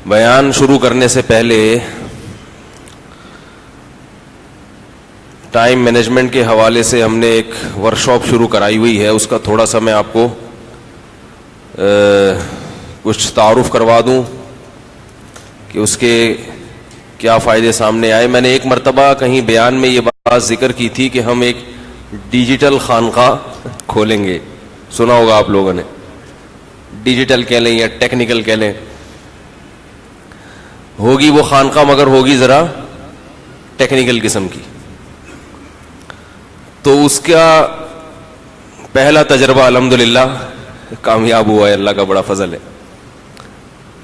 بیان شروع کرنے سے پہلے ٹائم مینجمنٹ کے حوالے سے ہم نے ایک ورکشاپ شروع کرائی ہوئی ہے. اس کا تھوڑا سا میں آپ کو کچھ تعارف کروا دوں کہ اس کے کیا فائدے سامنے آئے. میں نے ایک مرتبہ کہیں بیان میں یہ بات ذکر کی تھی کہ ہم ایک ڈیجیٹل خانقاہ کھولیں گے. سنا ہوگا آپ لوگوں نے, ڈیجیٹل کہہ لیں یا ٹیکنیکل کہہ لیں. ہوگی وہ خانقاہ مگر ہوگی ذرا ٹیکنیکل قسم کی. تو اس کا پہلا تجربہ الحمدللہ کامیاب ہوا ہے, اللہ کا بڑا فضل ہے.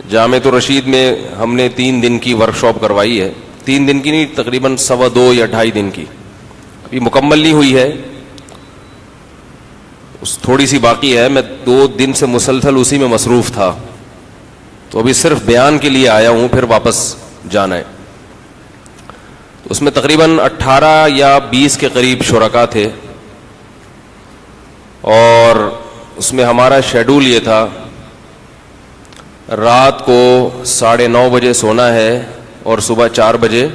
جامعۃ الرشید میں ہم نے 3 دن کی ورکشاپ کروائی ہے. 3 دن کی نہیں, تقریباً 2.25 یا 2.5 دن کی. ابھی مکمل نہیں ہوئی ہے, تھوڑی سی باقی ہے. میں 2 دن سے مسلسل اسی میں مصروف تھا, تو ابھی صرف بیان کے لیے آیا ہوں, پھر واپس جانا ہے. تو اس میں تقریباً 18 یا 20 کے قریب شرکاء تھے, اور اس میں ہمارا شیڈول یہ تھا رات کو 9:30 بجے سونا ہے اور صبح 4 بجے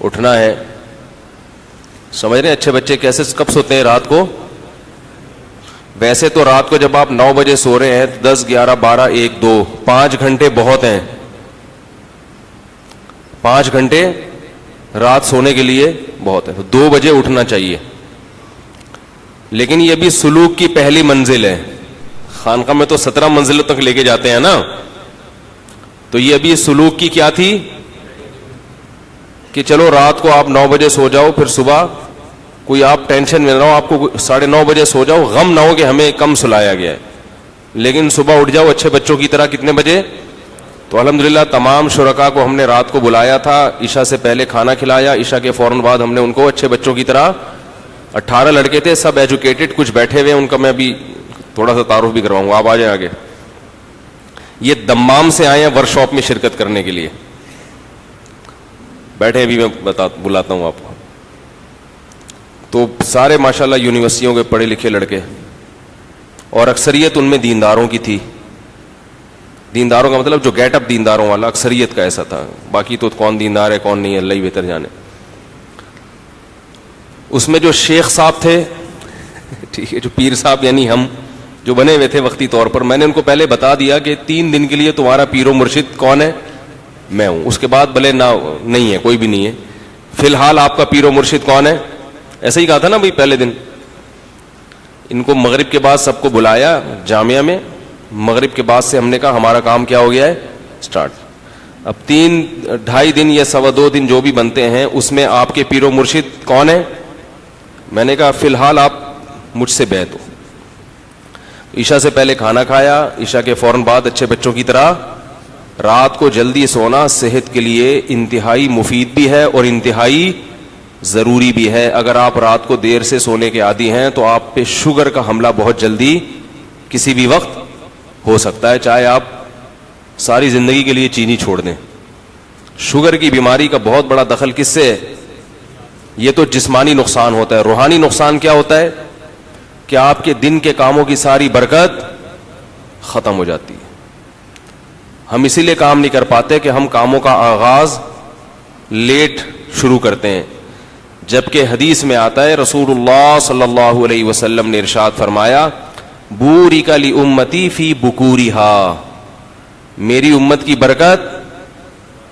اٹھنا ہے. سمجھ رہے ہیں اچھے بچے کیسے کب سوتے ہیں رات کو؟ ویسے تو رات کو جب آپ 9 بجے سو رہے ہیں 10, 11, 12, 1, 2, 5 گھنٹے بہت ہیں. 5 گھنٹے رات سونے کے لیے بہت ہے, تو 2 بجے اٹھنا چاہیے. لیکن یہ بھی سلوک کی پہلی منزل ہے. خانقاہ میں تو 17 منزلوں تک لے کے جاتے ہیں نا, تو یہ بھی سلوک کی کیا تھی کہ چلو رات کو آپ 9 بجے سو جاؤ, پھر صبح کوئی آپ ٹینشن میں نہ ہو, آپ کو 9:30 بجے سو جاؤ, غم نہ ہو کہ ہمیں کم سلایا گیا ہے, لیکن صبح اٹھ جاؤ اچھے بچوں کی طرح. کتنے بجے؟ تو الحمدللہ تمام شرکاء کو ہم نے رات کو بلایا تھا, عشاء سے پہلے کھانا کھلایا, عشاء کے فوراً بعد ہم نے ان کو اچھے بچوں کی طرح 18 لڑکے تھے, سب ایجوکیٹڈ, کچھ بیٹھے ہوئے, ان کا میں ابھی تھوڑا سا تعارف بھی کرواؤں گا. آپ آ جائیں آگے. یہ دمام سے آئے ہیں ورکشاپ میں شرکت کرنے کے لیے, بیٹھے ابھی میں بلاتا ہوں آپ کو. تو سارے ماشاءاللہ یونیورسٹیوں کے پڑھے لکھے لڑکے, اور اکثریت ان میں دینداروں کی تھی. دینداروں کا مطلب جو گیٹ اپ دینداروں والا, اکثریت کا ایسا تھا. باقی تو کون دیندار ہے کون نہیں ہے اللہ ہی بہتر جانے. اس میں جو شیخ صاحب تھے, ٹھیک ہے, جو پیر صاحب یعنی ہم جو بنے ہوئے تھے وقتی طور پر, میں نے ان کو پہلے بتا دیا کہ 3 دن کے لیے تمہارا پیر و مرشد کون ہے؟ میں ہوں. اس کے بعد بھلے نہ نہیں ہے, کوئی بھی نہیں ہے, فی الحال آپ کا پیر و مرشد کون ہے؟ ایسا ہی کہا تھا نا بھائی پہلے دن. ان کو مغرب کے بعد سب کو بلایا جامعہ میں. مغرب کے بعد سے ہم نے کہا ہمارا کام کیا ہو گیا ہے سٹارٹ. اب 3, 2.5 دن یا 2.25 دن جو بھی بنتے ہیں, اس میں آپ کے پیر و مرشد کون ہے؟ میں نے کہا فی الحال آپ مجھ سے بیعت ہو. عشاء سے پہلے کھانا کھایا, عشاء کے فوراً بعد اچھے بچوں کی طرح. رات کو جلدی سونا صحت کے لیے انتہائی مفید بھی ہے اور انتہائی ضروری بھی ہے. اگر آپ رات کو دیر سے سونے کے عادی ہیں تو آپ پہ شوگر کا حملہ بہت جلدی کسی بھی وقت ہو سکتا ہے, چاہے آپ ساری زندگی کے لیے چینی چھوڑ دیں. شوگر کی بیماری کا بہت بڑا دخل کس سے ہے؟ یہ تو جسمانی نقصان ہوتا ہے. روحانی نقصان کیا ہوتا ہے کہ آپ کے دن کے کاموں کی ساری برکت ختم ہو جاتی ہے. ہم اسی لیے کام نہیں کر پاتے کہ ہم کاموں کا آغاز لیٹ شروع کرتے ہیں, جبکہ حدیث میں آتا ہے رسول اللہ صلی اللہ علیہ وسلم نے ارشاد فرمایا بورک لامتی فی بکورہا, میری امت کی برکت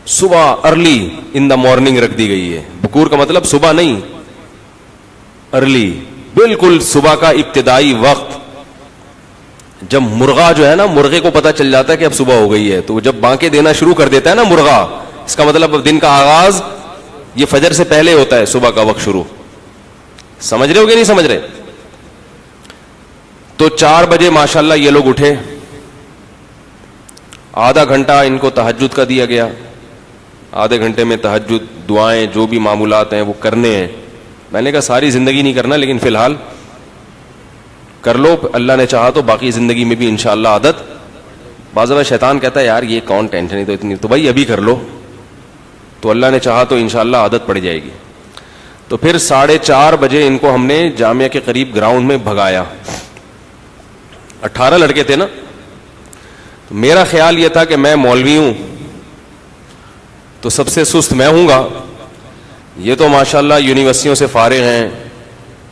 صبح ارلی ان دا مارننگ رکھ دی گئی ہے. بکور کا مطلب صبح نہیں, ارلی, بالکل صبح کا ابتدائی وقت. جب مرغا جو ہے نا, مرغے کو پتہ چل جاتا ہے کہ اب صبح ہو گئی ہے, تو جب بانکیں دینا شروع کر دیتا ہے نا مرغا, اس کا مطلب اب دن کا آغاز یہ فجر سے پہلے ہوتا ہے, صبح کا وقت شروع. سمجھ رہے ہو کہ نہیں سمجھ رہے؟ تو 4 بجے ماشاءاللہ یہ لوگ اٹھے, آدھا گھنٹہ ان کو تہجد کا دیا گیا. آدھے گھنٹے میں تہجد, دعائیں, جو بھی معمولات ہیں وہ کرنے ہیں. میں نے کہا ساری زندگی نہیں کرنا, لیکن فی الحال کر لو, اللہ نے چاہا تو باقی زندگی میں بھی انشاءاللہ عادت. بعض دفعہ شیطان کہتا ہے یار یہ کون ٹینشن ہے تو اتنی, تو بھائی ابھی کر لو, تو اللہ نے چاہا تو انشاءاللہ عادت پڑ جائے گی. تو پھر 4:30 بجے ان کو ہم نے جامعہ کے قریب گراؤنڈ میں بھگایا. 18 لڑکے تھے نا, تو میرا خیال یہ تھا کہ میں مولوی ہوں تو سب سے سست میں ہوں گا. یہ تو ماشاءاللہ یونیورسٹیوں سے فارغ ہیں,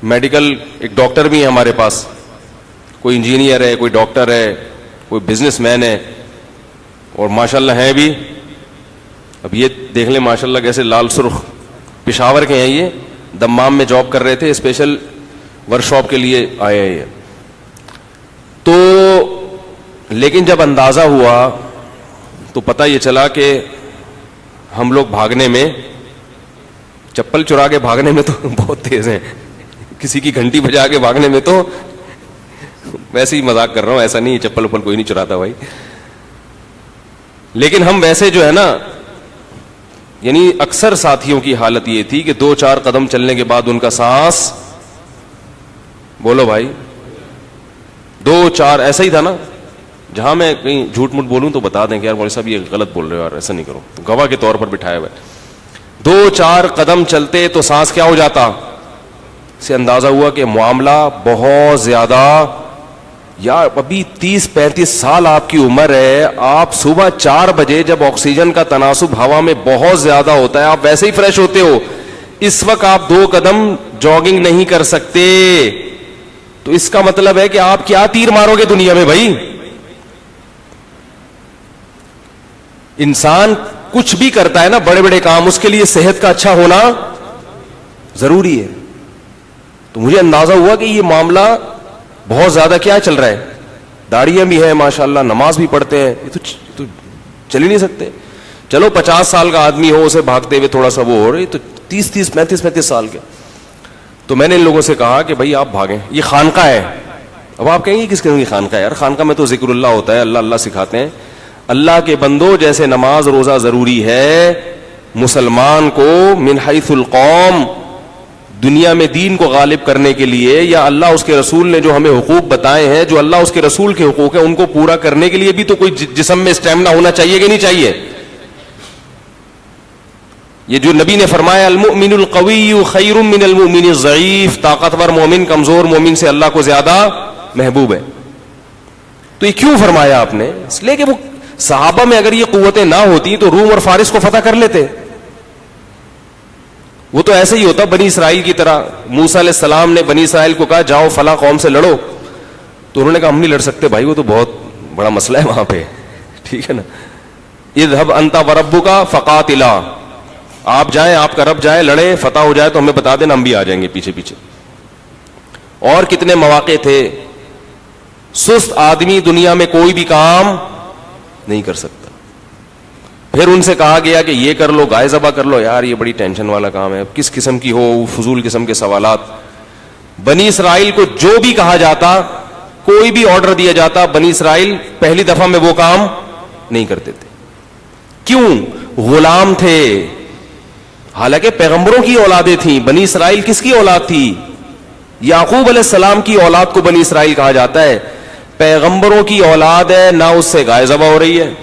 میڈیکل ایک ڈاکٹر بھی ہیں ہمارے پاس, کوئی انجینئر ہے, کوئی ڈاکٹر ہے, کوئی بزنس مین ہے, اور ماشاءاللہ ہیں بھی. اب یہ دیکھ لیں ماشاءاللہ کیسے لال سرخ, پشاور کے ہیں یہ, دمام میں جاب کر رہے تھے, اسپیشل ورک شاپ کے لیے آئے ہیں یہ. تو لیکن جب اندازہ ہوا تو پتہ یہ چلا کہ ہم لوگ بھاگنے میں, چپل چرا کے بھاگنے میں تو بہت تیز ہیں, کسی کی گھنٹی بجا کے بھاگنے میں تو, ویسے ہی مذاق کر رہا ہوں, ایسا نہیں چپل وپل کوئی نہیں چراتا بھائی, لیکن ہم ویسے جو ہے نا, یعنی اکثر ساتھیوں کی حالت یہ تھی کہ 2-4 قدم چلنے کے بعد ان کا سانس, بولو بھائی, 2-4 ایسا ہی تھا نا. جہاں میں کہیں جھوٹ موٹ بولوں تو بتا دیں کہ یار مولوی صاحب یہ غلط بول رہے ہو, یار ایسا نہیں کرو, گواہ کے طور پر بٹھایا ہوا ہے. 2-4 قدم چلتے تو سانس کیا ہو جاتا, سے اندازہ ہوا کہ معاملہ بہت زیادہ, یار ابھی 30-35 سال آپ کی عمر ہے, آپ صبح 4 بجے جب آکسیجن کا تناسب ہوا میں بہت زیادہ ہوتا ہے آپ ویسے ہی فریش ہوتے ہو, اس وقت آپ 2 قدم جاگنگ نہیں کر سکتے, تو اس کا مطلب ہے کہ آپ کیا تیر مارو گے دنیا میں بھائی. انسان کچھ بھی کرتا ہے نا, بڑے بڑے کام, اس کے لیے صحت کا اچھا ہونا ضروری ہے. تو مجھے اندازہ ہوا کہ یہ معاملہ بہت زیادہ کیا چل رہا ہے, داڑیاں بھی ہیں ماشاءاللہ, نماز بھی پڑھتے ہیں, یہ تو چل ہی نہیں سکتے. چلو 50 سال کا آدمی ہو, اسے بھاگتے ہوئے تھوڑا سا وہ ہو رہی, تو 30-35 سال کے. تو میں نے ان لوگوں سے کہا کہ بھائی آپ بھاگیں, یہ خانقاہ ہے. اب آپ کہیں گے کس قسم کی خانقاہ ہے, یار خانقاہ میں تو ذکر اللہ ہوتا ہے, اللہ اللہ سکھاتے ہیں. اللہ کے بندو, جیسے نماز روزہ ضروری ہے, مسلمان کو من حیث القوم دنیا میں دین کو غالب کرنے کے لیے, یا اللہ اس کے رسول نے جو ہمیں حقوق بتائے ہیں, جو اللہ اس کے رسول کے حقوق ہیں ان کو پورا کرنے کے لیے بھی تو کوئی جسم میں اسٹیمنا ہونا چاہیے کہ نہیں چاہیے. یہ جو نبی نے فرمایا المؤمن القوی خیر من المؤمن الضعیف, طاقتور مومن کمزور مومن سے اللہ کو زیادہ محبوب ہے. تو یہ کیوں فرمایا آپ نے, اس لیے کہ وہ صحابہ میں اگر یہ قوتیں نہ ہوتی تو روم اور فارس کو فتح کر لیتے. وہ تو ایسے ہی ہوتا بنی اسرائیل کی طرح. موسیٰ علیہ السلام نے بنی اسرائیل کو کہا جاؤ فلاں قوم سے لڑو, تو انہوں نے کہا ہم نہیں لڑ سکتے بھائی, وہ تو بہت بڑا مسئلہ ہے وہاں پہ, ٹھیک ہے نا. اذهب انت وربک فقاتلا, آپ جائیں, آپ کا رب جائے, لڑے, فتح ہو جائے تو ہمیں بتا دینا, ہم بھی آ جائیں گے پیچھے پیچھے. اور کتنے مواقع تھے, سست آدمی دنیا میں کوئی بھی کام نہیں کر سکتا. پھر ان سے کہا گیا کہ یہ کر لو, گائے ذبح کر لو, یار یہ بڑی ٹینشن والا کام ہے, کس قسم کی ہو, فضول قسم کے سوالات. بنی اسرائیل کو جو بھی کہا جاتا, کوئی بھی آرڈر دیا جاتا, بنی اسرائیل پہلی دفعہ میں وہ کام نہیں کرتے تھے. کیوں؟ غلام تھے. حالانکہ پیغمبروں کی اولادیں تھیں. بنی اسرائیل کس کی اولاد تھی؟ یعقوب علیہ السلام کی اولاد کو بنی اسرائیل کہا جاتا ہے. پیغمبروں کی اولاد ہے, نہ اس سے گائے ذبح ہو رہی ہے,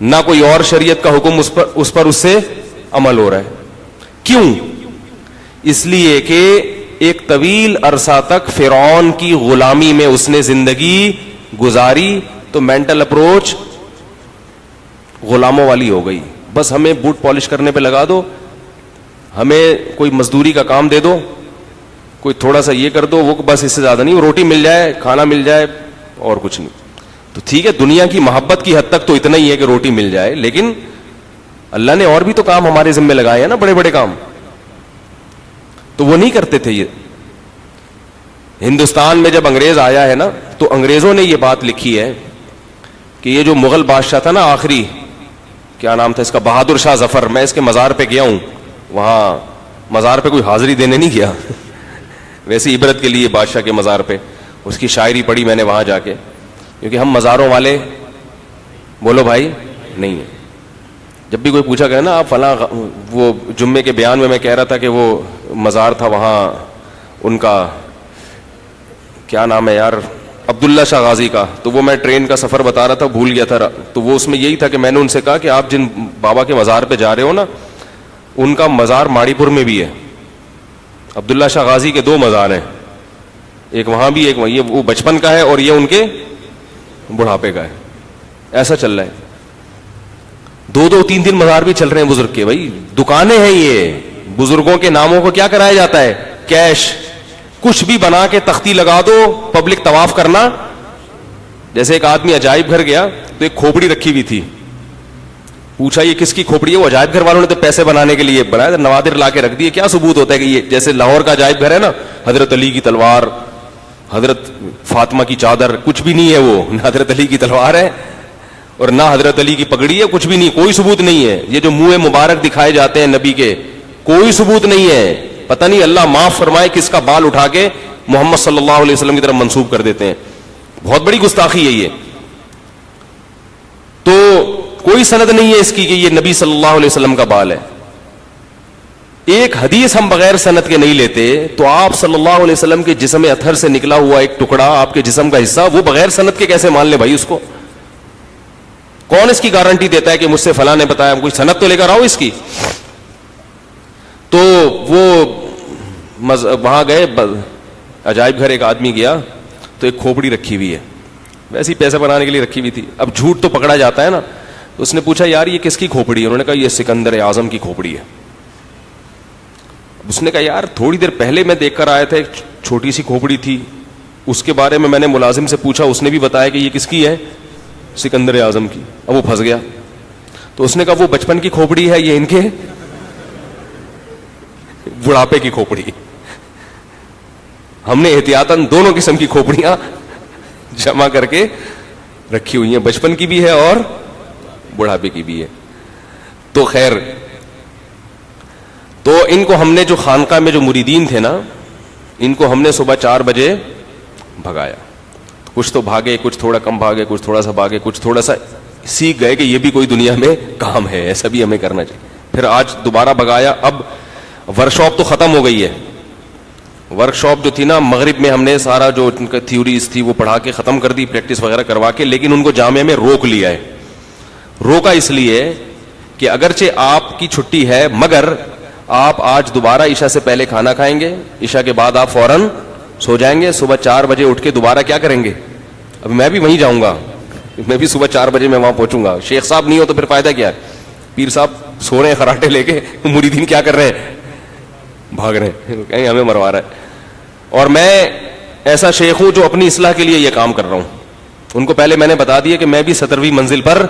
نہ کوئی اور شریعت کا حکم اس پر اس سے عمل ہو رہا ہے. کیوں؟ اس لیے کہ ایک طویل عرصہ تک فرعون کی غلامی میں اس نے زندگی گزاری, تو مینٹل اپروچ غلاموں والی ہو گئی. بس ہمیں بوٹ پالش کرنے پہ لگا دو, ہمیں کوئی مزدوری کا کام دے دو, کوئی تھوڑا سا یہ کر دو, وہ بس اس سے زیادہ نہیں, روٹی مل جائے, کھانا مل جائے, اور کچھ نہیں. تو ٹھیک ہے, دنیا کی محبت کی حد تک تو اتنا ہی ہے کہ روٹی مل جائے, لیکن اللہ نے اور بھی تو کام ہمارے ذمہ لگائے ہیں نا, بڑے بڑے کام. تو وہ نہیں کرتے تھے. یہ ہندوستان میں جب انگریز آیا ہے نا, تو انگریزوں نے یہ بات لکھی ہے کہ یہ جو مغل بادشاہ تھا نا آخری, کیا نام تھا اس کا, بہادر شاہ ظفر, میں اس کے مزار پہ گیا ہوں, وہاں مزار پہ کوئی حاضری دینے نہیں گیا, ویسے عبرت کے لیے بادشاہ کے مزار پہ, اس کی شاعری پڑھی میں نے وہاں جا کے, کیونکہ ہم مزاروں والے بولو بھائی نہیں ہیں. جب بھی کوئی پوچھا گیا نا آپ فلاں, وہ جمعے کے بیان میں کہہ رہا تھا کہ وہ مزار تھا وہاں ان کا کیا نام ہے یار, عبداللہ شاہ غازی کا, تو وہ میں ٹرین کا سفر بتا رہا تھا, بھول گیا تھا. تو وہ اس میں یہی تھا کہ میں نے ان سے کہا کہ آپ جن بابا کے مزار پہ جا رہے ہو نا, ان کا مزار ماڑی پور میں بھی ہے. عبداللہ شاہ غازی کے 2 مزار ہیں, ایک وہاں بھی, ایک یہ وہ بچپن کا ہے, اور یہ ان کے بڑھاپے کا ہے. ایسا چل رہا ہے. 2-2 3 مزار بھی چل رہے ہیں بزرگ کے. بھائی دکانیں ہیں یہ, بزرگوں کے ناموں کو کیا کرایا جاتا ہے؟ کیش. کچھ بھی بنا کے تختی لگا دو, پبلک طواف کرنا. جیسے ایک آدمی عجائب گھر گیا تو ایک کھوپڑی رکھی ہوئی تھی, پوچھا یہ کس کی کھوپڑی ہے؟ وہ عجائب گھر والوں نے تو پیسے بنانے کے لیے بنایا, نوادر لا کے رکھ دیے. کیا ثبوت ہوتا ہے کہ یہ جیسے لاہور کا عجائب گھر ہے نا, حضرت علی کی تلوار, حضرت فاطمہ کی چادر, کچھ بھی نہیں ہے وہ. نہ حضرت علی کی تلوار ہے اور نہ حضرت علی کی پگڑی ہے, کچھ بھی نہیں, کوئی ثبوت نہیں ہے. یہ جو منہ مبارک دکھائے جاتے ہیں نبی کے, کوئی ثبوت نہیں ہے. پتہ نہیں اللہ معاف فرمائے کس کا بال اٹھا کے محمد صلی اللہ علیہ وسلم کی طرف منسوب کر دیتے ہیں. بہت بڑی گستاخی ہے یہ. تو کوئی سند نہیں ہے اس کی کہ یہ نبی صلی اللہ علیہ وسلم کا بال ہے. ایک حدیث ہم بغیر سند کے نہیں لیتے, تو آپ صلی اللہ علیہ وسلم کے جسم اطہر سے نکلا ہوا ایک ٹکڑا, آپ کے جسم کا حصہ, وہ بغیر سند کے کیسے مان لیں بھائی اس کو؟ کون اس کی گارنٹی دیتا ہے کہ مجھ سے فلاں نے بتایا؟ کوئی سند تو لے کر آؤ اس کی. تو وہ وہاں گئے عجائب گھر, ایک آدمی گیا تو ایک کھوپڑی رکھی ہوئی ہے, ویسے ہی پیسے بنانے کے لیے رکھی ہوئی تھی. اب جھوٹ تو پکڑا جاتا ہے نا. اس نے پوچھا یار یہ کس کی کھوپڑی ہے؟ انہوں نے کہا یہ سکندر اعظم کی کھوپڑی ہے. اس نے کہا یار تھوڑی دیر پہلے میں دیکھ کر آیا تھا, ایک چھوٹی سی کھوپڑی تھی, اس کے بارے میں نے ملازم سے پوچھا, اس نے بھی بتایا کہ یہ کس کی ہے؟ سکندر اعظم کی. اب وہ پھنس گیا. تو اس نے کہا وہ بچپن کی کھوپڑی ہے, یہ ان کے بڑھاپے کی کھوپڑی. ہم نے احتیاطاً دونوں قسم کی کھوپڑیاں جمع کر کے رکھی ہوئی ہیں, بچپن کی بھی ہے اور بڑھاپے کی بھی ہے. تو خیر, تو ان کو ہم نے جو خانقاہ میں جو مریدین تھے نا, ان کو ہم نے صبح 4 بجے بھگایا. کچھ تو بھاگے, کچھ تھوڑا کم بھاگے, کچھ تھوڑا سا بھاگے, کچھ تھوڑا سا سیکھ گئے کہ یہ بھی کوئی دنیا میں کام ہے, ایسا بھی ہمیں کرنا چاہیے. پھر آج دوبارہ بھگایا. اب ورکشاپ تو ختم ہو گئی ہے. ورکشاپ جو تھی نا مغرب میں, ہم نے سارا جو ان کا تھیوریز تھی وہ پڑھا کے ختم کر دی, پریکٹس وغیرہ کروا کے, لیکن ان کو جامعہ میں روک لیا ہے. روکا اس لیے کہ اگرچہ آپ کی چھٹی ہے, مگر آپ آج دوبارہ عشاء سے پہلے کھانا کھائیں گے, عشاء کے بعد آپ فوراً سو جائیں گے, صبح 4 بجے اٹھ کے دوبارہ کیا کریں گے؟ اب میں بھی وہیں جاؤں گا, میں بھی صبح 4 بجے میں وہاں پہنچوں گا. شیخ صاحب نہیں ہو تو پھر فائدہ کیا ہے؟ پیر صاحب سو رہے ہیں خراٹے لے کے, مریدین کیا کر رہے ہیں؟ بھاگ رہے ہیں, کہیں ہمیں مروا رہا ہے. اور میں ایسا شیخ ہوں جو اپنی اصلاح کے لیے یہ کام کر رہا ہوں. ان کو پہلے میں نے بتا دیا کہ میں بھی 17ویں منزل پر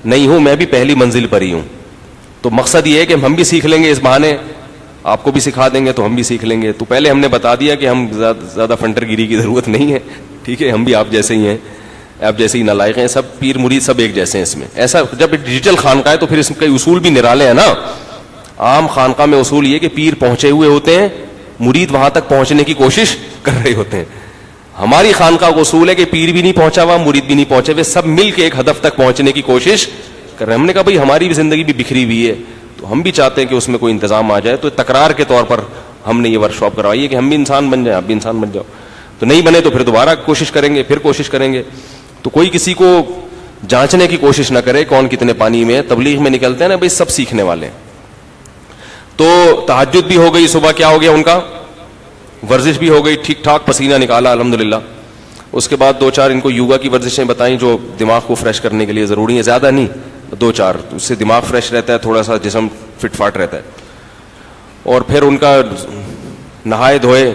نہیں ہوں, میں بھی پہلی منزل پر ہی ہوں. تو مقصد یہ ہے کہ ہم بھی سیکھ لیں گے اس بہانے, آپ کو بھی سکھا دیں گے تو ہم بھی سیکھ لیں گے. تو پہلے ہم نے بتا دیا کہ ہم زیادہ فنٹر گیری کی ضرورت نہیں ہے, ٹھیک ہے, ہم بھی آپ جیسے ہی ہیں, آپ جیسے ہی نالائق ہیں, سب پیر مرید سب ایک جیسے ہیں اس میں. ایسا جب ڈیجیٹل خانقاہ ہے تو پھر اس کے اصول بھی نرالے ہیں نا. عام خانقاہ میں اصول یہ کہ پیر پہنچے ہوئے ہوتے ہیں, مرید وہاں تک پہنچنے کی کوشش کر رہے ہوتے ہیں. ہماری خانقاہ کا اصول ہے کہ پیر بھی نہیں پہنچا ہوا, مرید بھی نہیں پہنچے ہوئے, سب مل کے ایک ہدف تک پہنچنے کی کوشش کر رہے ہیں. ہم نے کہا بھائی ہماری بھی زندگی بھی بکھری ہوئی ہے, تو ہم بھی چاہتے ہیں کہ اس میں کوئی انتظام آ جائے. تو تکرار کے طور پر ہم نے یہ ورکشاپ کروائی ہے کہ ہم بھی انسان بن جائیں, آپ بھی انسان بن جاؤ. تو نہیں بنے تو پھر دوبارہ کوشش کریں گے, پھر کوشش کریں گے. تو کوئی کسی کو جانچنے کی کوشش نہ کرے کون کتنے پانی میں. تبلیغ میں نکلتے ہیں نا بھائی, سب سیکھنے والے ہیں. تو تہجد بھی ہو گئی, صبح کیا ہو گیا ان کا, ورزش بھی ہو گئی, ٹھیک ٹھاک پسینہ نکالا الحمدللہ. اس کے بعد 2-4 ان کو یوگا کی ورزشیں بتائیں جو دماغ کو فریش کرنے کے لیے ضروری ہیں, زیادہ نہیں, 2-4, اس سے دماغ فریش رہتا ہے, تھوڑا سا جسم فٹ فاٹ رہتا ہے. اور پھر ان کا نہائے دھوئے,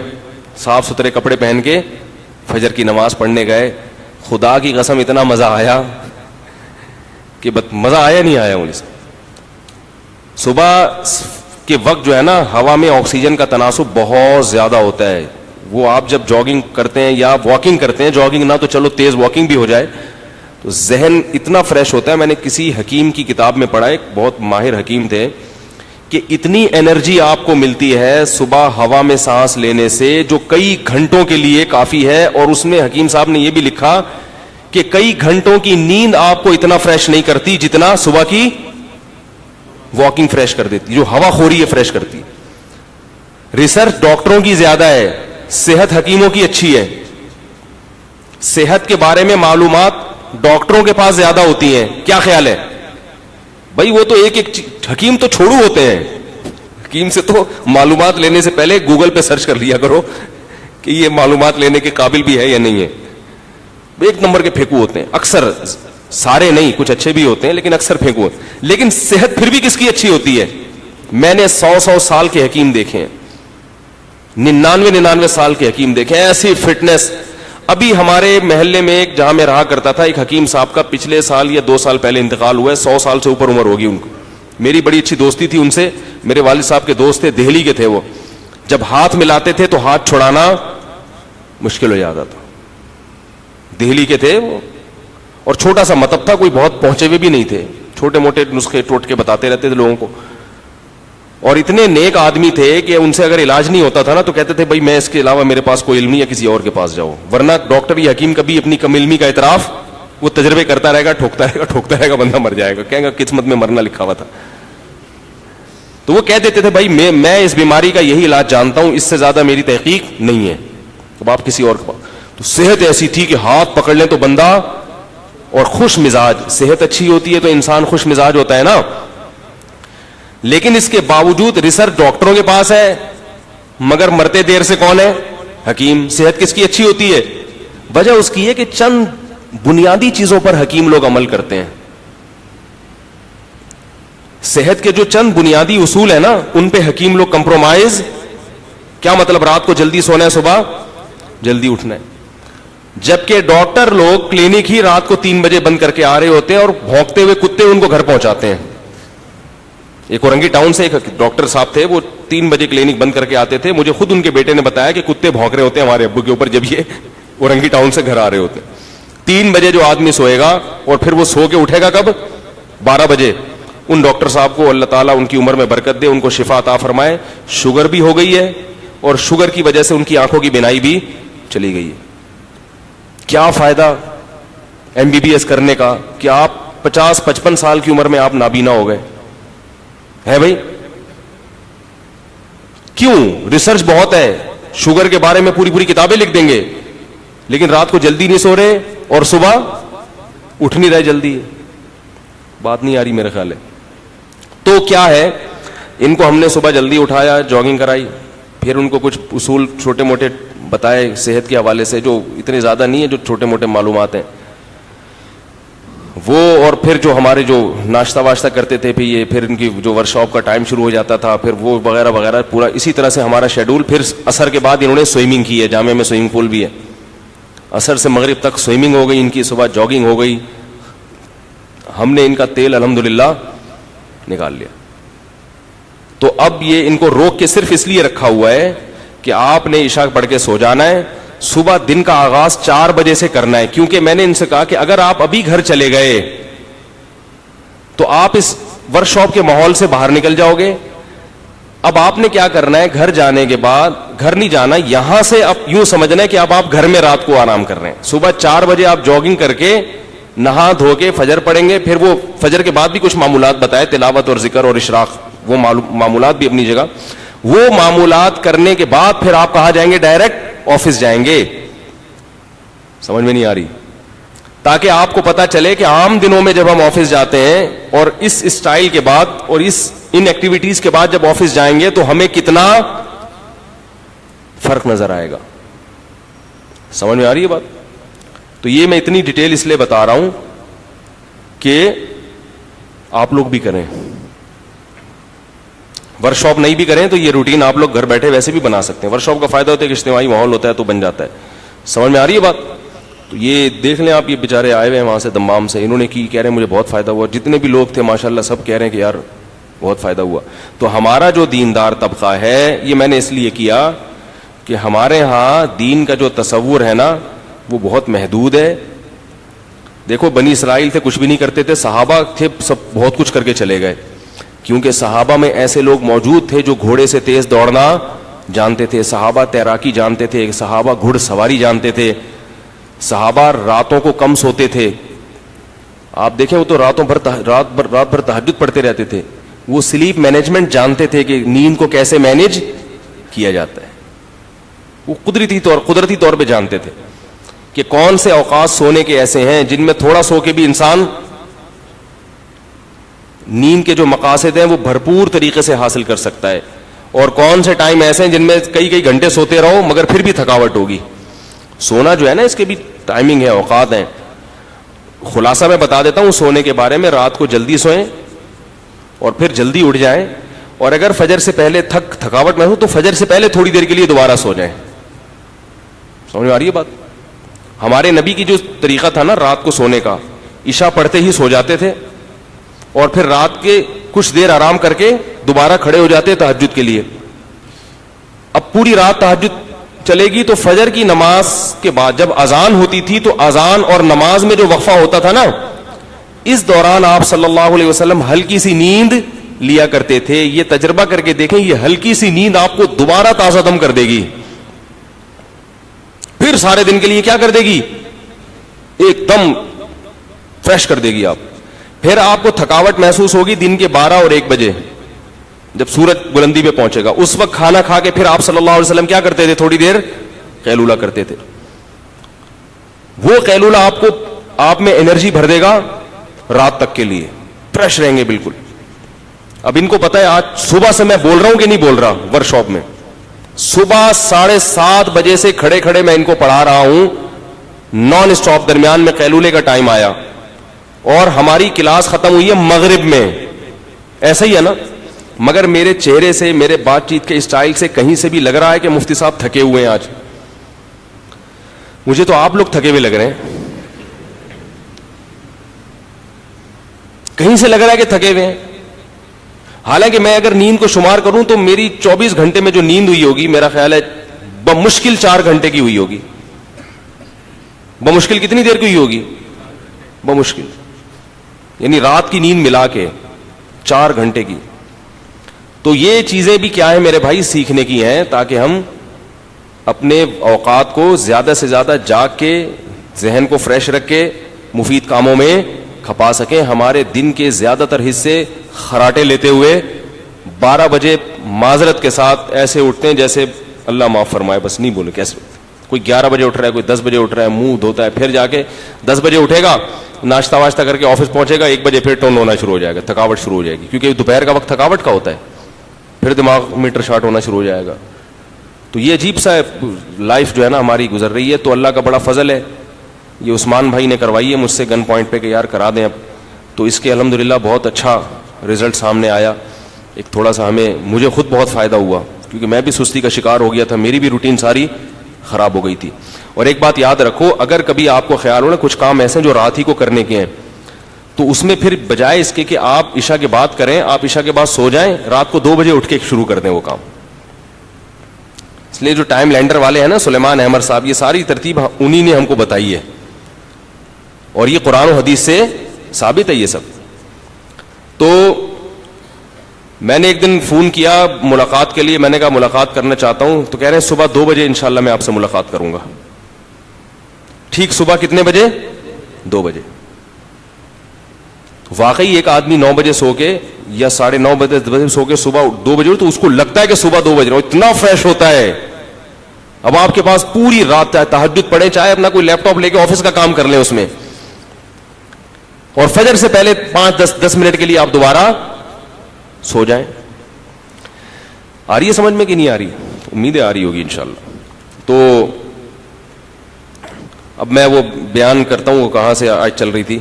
صاف ستھرے کپڑے پہن کے فجر کی نماز پڑھنے گئے. خدا کی قسم اتنا مزہ آیا کہ مزہ آیا نہیں آیا مجھے. صبح کے وقت جو ہے نا ہوا میں آکسیجن کا تناسب بہت زیادہ ہوتا ہے. وہ آپ جب جاگنگ کرتے ہیں یا واکنگ کرتے ہیں, جاگنگ نہ تو چلو تیز واکنگ بھی ہو جائے, تو ذہن اتنا فریش ہوتا ہے. میں نے کسی حکیم کی کتاب میں پڑھا, ایک بہت ماہر حکیم تھے, کہ اتنی انرجی آپ کو ملتی ہے صبح ہوا میں سانس لینے سے جو کئی گھنٹوں کے لیے کافی ہے. اور اس میں حکیم صاحب نے یہ بھی لکھا کہ کئی گھنٹوں کی نیند آپ کو اتنا فریش نہیں کرتی جتنا صبح کی واکنگ فریش کر دیتی, جو ہوا خوری ہے فریش کرتی. ریسرچ ڈاکٹروں کی زیادہ ہے, صحت حکیموں کی اچھی ہے. صحت کے بارے میں معلومات ڈاکٹروں کے پاس زیادہ ہوتی ہیں. کیا خیال ہے بھائی؟ وہ تو ایک حکیم تو چھوڑو ہوتے ہیں, حکیم سے تو معلومات لینے سے پہلے گوگل پہ سرچ کر لیا کرو کہ یہ معلومات لینے کے قابل بھی ہے یا نہیں ہے. ایک نمبر کے پھینکو ہوتے ہیں اکثر, سارے نہیں, کچھ اچھے بھی ہوتے ہیں لیکن اکثر پھینکو ہوتے ہیں. لیکن صحت پھر بھی کس کی اچھی ہوتی ہے؟ میں نے 100 سال کے حکیم دیکھے ہیں, 99 سال کے حکیم دیکھے ہیں, ایسی فٹنس. ابھی ہمارے محلے میں ایک, جہاں میں رہا کرتا تھا, ایک حکیم صاحب کا پچھلے سال یا 2 سال پہلے انتقال ہوا ہے. 100 سال سے اوپر عمر ہوگی ان کو. میری بڑی اچھی دوستی تھی ان سے, میرے والد صاحب کے دوست تھے, دہلی کے تھے وہ. جب ہاتھ ملاتے تھے تو ہاتھ چھڑانا مشکل ہو جاتا تھا. دہلی کے تھے وہ, اور چھوٹا سا مطلب تھا, کوئی بہت پہنچے ہوئے بھی نہیں تھے, چھوٹے موٹے نسخے ٹوٹ کے بتاتے رہتے تھے لوگوں کو. اور اتنے نیک آدمی تھے کہ ان سے اگر علاج نہیں ہوتا تھا نا تو کہتے تھے بھائی میں اس کے علاوہ میرے پاس کوئی علم نہیں ہے, کسی اور کے پاس جاؤ. ورنہ ڈاکٹر یا حکیم کبھی اپنی کم علمی کا اعتراف, وہ تجربے کرتا رہے گا, ٹھوکتا رہے گا, بندہ مر جائے گا, کہیں گا قسمت میں مرنا لکھا ہوا تھا. تو وہ کہہ دیتے تھے بھائی میں اس بیماری کا یہی علاج جانتا ہوں, اس سے زیادہ میری تحقیق نہیں ہے, اب آپ کسی اور کے پاس. تو صحت ایسی تھی کہ ہاتھ پکڑ لیں تو بندہ, اور خوش مزاج. صحت اچھی ہوتی ہے تو انسان خوش مزاج ہوتا ہے نا. لیکن اس کے باوجود ریسرچ ڈاکٹروں کے پاس ہے, مگر مرتے دیر سے کون ہے؟ حکیم. صحت کس کی اچھی ہوتی ہے؟ وجہ اس کی ہے کہ چند بنیادی چیزوں پر حکیم لوگ عمل کرتے ہیں. صحت کے جو چند بنیادی اصول ہیں نا, ان پہ حکیم لوگ کمپرومائز. کیا مطلب؟ رات کو جلدی سونا ہے, صبح جلدی اٹھنا ہے. جبکہ ڈاکٹر لوگ کلینک ہی رات کو 3 بجے بند کر کے آ رہے ہوتے ہیں, اور بھونکتے ہوئے کتے ان کو گھر پہنچاتے ہیں. ایک اورنگی ٹاؤن سے ایک ڈاکٹر صاحب تھے, وہ 3 بجے کلینک بند کر کے آتے تھے. مجھے خود ان کے بیٹے نے بتایا کہ کتے بھونک رہے ہوتے ہیں ہمارے ابو کے اوپر جب یہ اورنگی ٹاؤن سے گھر آ رہے ہوتے ہیں. 3 بجے جو آدمی سوئے گا اور پھر وہ سو کے اٹھے گا کب؟ 12 بجے. ان ڈاکٹر صاحب کو اللہ تعالیٰ ان کی عمر میں برکت دے, ان کو شفا عطا فرمائے. شوگر بھی ہو گئی ہے, اور شوگر کی وجہ سے ان کی آنکھوں کی بینائی بھی چلی گئی ہے. کیا فائدہ MBBS کرنے کا کہ آپ 50-55 سال کی عمر میں آپ نابینا ہو گئے ہے بھائی. کیوں؟ ریسرچ بہت ہے, شوگر کے بارے میں پوری کتابیں لکھ دیں گے, لیکن رات کو جلدی نہیں سو رہے اور صبح اٹھ نہیں رہے جلدی. بات نہیں آ رہی میرے خیال ہے. تو کیا ہے, ان کو ہم نے صبح جلدی اٹھایا, جاگنگ کرائی, پھر ان کو کچھ اصول چھوٹے موٹے بتائے صحت کے حوالے سے, جو اتنے زیادہ نہیں ہے, جو چھوٹے موٹے معلومات ہیں وہ. اور پھر جو ہمارے جو ناشتہ واشتہ کرتے تھے, پھر ان کی جو ورکشاپ کا ٹائم شروع ہو جاتا تھا, پھر وہ وغیرہ وغیرہ, پورا اسی طرح سے ہمارا شیڈول. پھر عصر کے بعد انہوں نے سوئمنگ کی ہے, جامع میں سوئمنگ پول بھی ہے. عصر سے مغرب تک سوئمنگ ہو گئی ان کی, صبح جاگنگ ہو گئی. ہم نے ان کا تیل الحمدللہ نکال لیا. تو اب یہ ان کو روک کے صرف اس لیے رکھا ہوا ہے کہ آپ نے عشاء پڑھ کے سو جانا ہے, صبح دن کا آغاز 4 بجے سے کرنا ہے. کیونکہ میں نے ان سے کہا کہ اگر آپ ابھی گھر چلے گئے تو آپ اس ورکشاپ کے ماحول سے باہر نکل جاؤ گے. اب آپ نے کیا کرنا ہے, گھر جانے کے بعد, گھر نہیں جانا, یہاں سے اب یوں سمجھنا ہے کہ اب آپ گھر میں رات کو آرام کر رہے ہیں. صبح 4 بجے آپ جاگنگ کر کے نہا دھو کے فجر پڑھیں گے. پھر وہ فجر کے بعد بھی کچھ معمولات بتائے, تلاوت اور ذکر اور اشراق, وہ معمولات بھی اپنی جگہ. وہ معمولات کرنے کے بعد پھر آپ کہاں جائیں گے؟ ڈائریکٹ آفس جائیں گے. سمجھ میں نہیں آ رہی؟ تاکہ آپ کو پتا چلے کہ عام دنوں میں جب ہم آفس جاتے ہیں اور اس اسٹائل کے بعد اور ان ایکٹیویٹیز کے بعد جب آفس جائیں گے تو ہمیں کتنا فرق نظر آئے گا. سمجھ میں آ رہی ہے بات؟ تو یہ میں اتنی ڈیٹیل اس لیے بتا رہا ہوں کہ آپ لوگ بھی کریں. ورکشاپ نہیں بھی کریں تو یہ روٹین آپ لوگ گھر بیٹھے ویسے بھی بنا سکتے ہیں. ورکشاپ کا فائدہ ہوتا ہے کہ اجتماعی ماحول ہوتا ہے تو بن جاتا ہے. سمجھ میں آ رہی ہے بات؟ تو یہ دیکھ لیں آپ, یہ بیچارے آئے ہوئے ہیں وہاں سے دمام سے, انہوں نے کی, کہہ رہے ہیں مجھے بہت فائدہ ہوا. جتنے بھی لوگ تھے ماشاءاللہ سب کہہ رہے ہیں کہ یار بہت فائدہ ہوا. تو ہمارا جو دیندار طبقہ ہے, یہ میں نے اس لیے کیا کہ ہمارے ہاں دین کا جو تصور ہے نا وہ بہت محدود ہے. دیکھو بنی اسرائیل تھے, کچھ بھی نہیں کرتے تھے, صحابہ تھے سب بہت کچھ کر کے چلے گئے. کیونکہ صحابہ میں ایسے لوگ موجود تھے جو گھوڑے سے تیز دوڑنا جانتے تھے, صحابہ تیراکی جانتے تھے, صحابہ گھڑ سواری جانتے تھے, صحابہ راتوں کو کم سوتے تھے. آپ دیکھیں وہ تو رات بھر تہجد پڑھتے رہتے تھے. وہ سلیپ مینجمنٹ جانتے تھے کہ نیند کو کیسے مینج کیا جاتا ہے. وہ قدرتی طور پہ جانتے تھے کہ کون سے اوقات سونے کے ایسے ہیں جن میں تھوڑا سو کے بھی انسان نیند کے جو مقاصد ہیں وہ بھرپور طریقے سے حاصل کر سکتا ہے, اور کون سے ٹائم ایسے ہیں جن میں کئی گھنٹے سوتے رہو مگر پھر بھی تھکاوٹ ہوگی. سونا جو ہے نا اس کے بھی ٹائمنگ ہے, اوقات ہیں. خلاصہ میں بتا دیتا ہوں سونے کے بارے میں. رات کو جلدی سوئیں اور پھر جلدی اٹھ جائیں, اور اگر فجر سے پہلے تھکاوٹ میں ہو تو فجر سے پہلے تھوڑی دیر کے لیے دوبارہ سو جائیں. سمجھ میں آ رہی ہے بات؟ ہمارے نبی کی جو طریقہ تھا نا رات کو سونے کا, عشاء پڑھتے ہی سو جاتے تھے اور پھر رات کے کچھ دیر آرام کر کے دوبارہ کھڑے ہو جاتے تہجد کے لیے. اب پوری رات تہجد چلے گی تو فجر کی نماز کے بعد جب اذان ہوتی تھی تو اذان اور نماز میں جو وقفہ ہوتا تھا نا, اس دوران آپ صلی اللہ علیہ وسلم ہلکی سی نیند لیا کرتے تھے. یہ تجربہ کر کے دیکھیں, یہ ہلکی سی نیند آپ کو دوبارہ تازہ دم کر دے گی, پھر سارے دن کے لیے کیا کر دے گی, ایک دم فریش کر دے گی آپ. پھر آپ کو تھکاوٹ محسوس ہوگی دن کے 12 اور 1 بجے جب سورج بلندی پہ پہنچے گا. اس وقت کھانا کھا کے پھر آپ صلی اللہ علیہ وسلم کیا کرتے تھے, تھوڑی دیر قیلولہ کرتے تھے. وہ قیلولہ آپ میں انرجی بھر دے گا رات تک کے لیے, فریش رہیں گے بالکل. اب ان کو پتا ہے آج صبح سے میں بول رہا ہوں کہ نہیں بول رہا, ورک شاپ میں صبح 7:30 بجے سے کھڑے کھڑے میں ان کو پڑھا رہا ہوں نان اسٹاپ. درمیان میں قیلولے کا ٹائم آیا اور ہماری کلاس ختم ہوئی ہے مغرب میں. ایسا ہی ہے نا؟ مگر میرے چہرے سے, میرے بات چیت کے اسٹائل سے کہیں سے بھی لگ رہا ہے کہ مفتی صاحب تھکے ہوئے ہیں آج. مجھے تو آپ لوگ تھکے ہوئے لگ رہے ہیں, کہیں سے لگ رہا ہے کہ تھکے ہوئے ہیں. حالانکہ میں اگر نیند کو شمار کروں تو میری 24 گھنٹے میں جو نیند ہوئی ہوگی میرا خیال ہے بمشکل 4 گھنٹے کی ہوئی ہوگی. بمشکل کتنی دیر کی ہوئی ہوگی؟ بمشکل یعنی رات کی نیند ملا کے 4 گھنٹے کی. تو یہ چیزیں بھی کیا ہے میرے بھائی, سیکھنے کی ہیں, تاکہ ہم اپنے اوقات کو زیادہ سے زیادہ جاگ کے ذہن کو فریش رکھ کے مفید کاموں میں کھپا سکیں. ہمارے دن کے زیادہ تر حصے خراٹے لیتے ہوئے 12 بجے معذرت کے ساتھ ایسے اٹھتے ہیں جیسے اللہ معاف فرمائے, بس نہیں بولے کیسے. کوئی 11 بجے اٹھ رہا ہے, کوئی 10 بجے اٹھ رہا ہے, منہ دھوتا ہے, پھر جا کے 10 بجے اٹھے گا, ناشتہ واشتہ کر کے آفس پہنچے گا, 1 بجے پھر ٹون ہونا شروع ہو جائے گا, تھکاوٹ شروع ہو جائے گی, کیونکہ دوپہر کا وقت تھکاوٹ کا ہوتا ہے, پھر دماغ میٹر شارٹ ہونا شروع ہو جائے گا. تو یہ عجیب سا لائف جو ہے نا ہماری گزر رہی ہے. تو اللہ کا بڑا فضل ہے, یہ عثمان بھائی نے کروائی ہے مجھ سے گن پوائنٹ پہ کہ یار کرا دیں اب. تو اس کے الحمدللہ بہت اچھا رزلٹ سامنے آیا. ایک تھوڑا سا مجھے خود بہت فائدہ ہوا, کیونکہ میں بھی سستی کا شکار ہو گیا تھا, میری بھی روٹین ساری خراب ہو گئی تھی. اور ایک بات یاد رکھو, اگر کبھی آپ کو خیال ہو نا کچھ کام ایسے جو رات ہی کو کرنے کے ہیں, تو اس میں پھر بجائے اس کے کہ آپ عشاء کے بعد کریں, آپ عشاء کے بعد سو جائیں, رات کو 2 بجے اٹھ کے شروع کر دیں وہ کام. اس لیے جو ٹائم لینڈر والے ہیں نا سلیمان احمد صاحب, یہ ساری ترتیب انہی نے ہم کو بتائی ہے, اور یہ قرآن و حدیث سے ثابت ہے یہ سب. تو میں نے ایک دن فون کیا ملاقات کے لیے, میں نے کہا ملاقات کرنا چاہتا ہوں, تو کہہ رہے ہیں صبح 2 بجے انشاءاللہ میں آپ سے ملاقات کروں گا. ٹھیک صبح کتنے بجے؟ 2 بجے. واقعی ایک آدمی 9 بجے سو کے یا 9:30 بجے سو کے صبح 2 بجے تو اس کو لگتا ہے کہ صبح 2 بج رہا ہوں, اتنا فریش ہوتا ہے. اب آپ کے پاس پوری رات چاہے تہجد پڑھیں, چاہے اپنا کوئی لیپ ٹاپ لے کے آفس کا کام کر لیں اس میں, اور فجر سے پہلے 5-10 منٹ کے لیے آپ دوبارہ سو جائیں. آ رہی ہے سمجھ میں کہ نہیں آ رہی؟ امیدیں آ رہی ہوگی انشاءاللہ. تو اب میں وہ بیان کرتا ہوں وہ کہاں سے آج چل رہی تھی,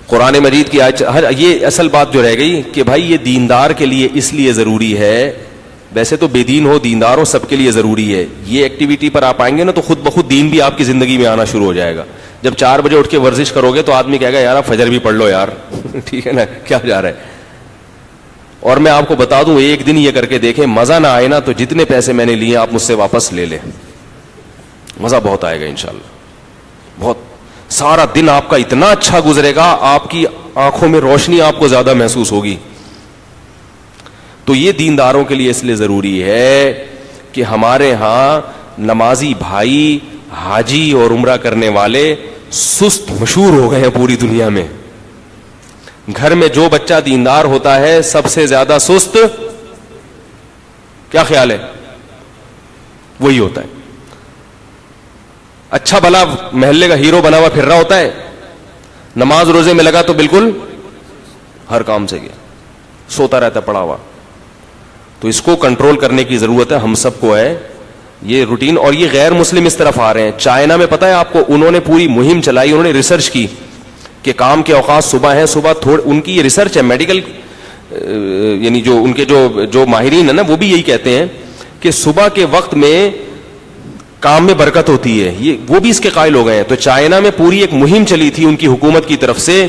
قرآن مجید کی آج. یہ اصل بات جو رہ گئی کہ بھائی یہ دیندار کے لیے اس لیے ضروری ہے, ویسے تو بے دین ہو دیندار ہو سب کے لیے ضروری ہے. یہ ایکٹیویٹی پر آپ آئیں گے نا تو خود بخود دین بھی آپ کی زندگی میں آنا شروع ہو جائے گا. جب 4 بجے اٹھ کے ورزش کرو گے تو آدمی کہے گا یار آپ فجر بھی پڑھ لو یار ٹھیک ہے نا, کیا جا رہا ہے. اور میں آپ کو بتا دوں, ایک دن یہ کر کے دیکھیں, مزہ نہ آئے نا تو جتنے پیسے میں نے لیے آپ مجھ سے واپس لے لیں, مزہ بہت آئے گا انشاءاللہ. بہت سارا دن آپ کا اتنا اچھا گزرے گا, آپ کی آنکھوں میں روشنی آپ کو زیادہ محسوس ہوگی. تو یہ دینداروں کے لیے اس لیے ضروری ہے کہ ہمارے ہاں نمازی بھائی, حاجی اور عمرہ کرنے والے سست مشہور ہو گئے ہیں پوری دنیا میں. گھر میں جو بچہ دیندار ہوتا ہے سب سے زیادہ سست, کیا خیال ہے, وہی ہوتا ہے. اچھا بھلا محلے کا ہیرو بنا ہوا پھر رہا ہوتا ہے, نماز روزے میں لگا تو بالکل ہر کام سے گیا, سوتا رہتا پڑا ہوا. تو اس کو کنٹرول کرنے کی ضرورت ہے ہم سب کو ہے. یہ روٹین. اور یہ غیر مسلم اس طرف آ رہے ہیں. چائنا میں پتہ ہے آپ کو, انہوں نے پوری مہم چلائی, انہوں نے ریسرچ کی کہ کام کے اوقات صبح ہیں, صبح ان کی یہ ریسرچ ہے میڈیکل, یعنی جو ان کے جو ماہرین ہیں نا وہ بھی یہی کہتے ہیں کہ صبح کے وقت میں کام میں برکت ہوتی ہے. یہ وہ بھی اس کے قائل ہو گئے ہیں. تو چائنا میں پوری ایک مہم چلی تھی ان کی حکومت کی طرف سے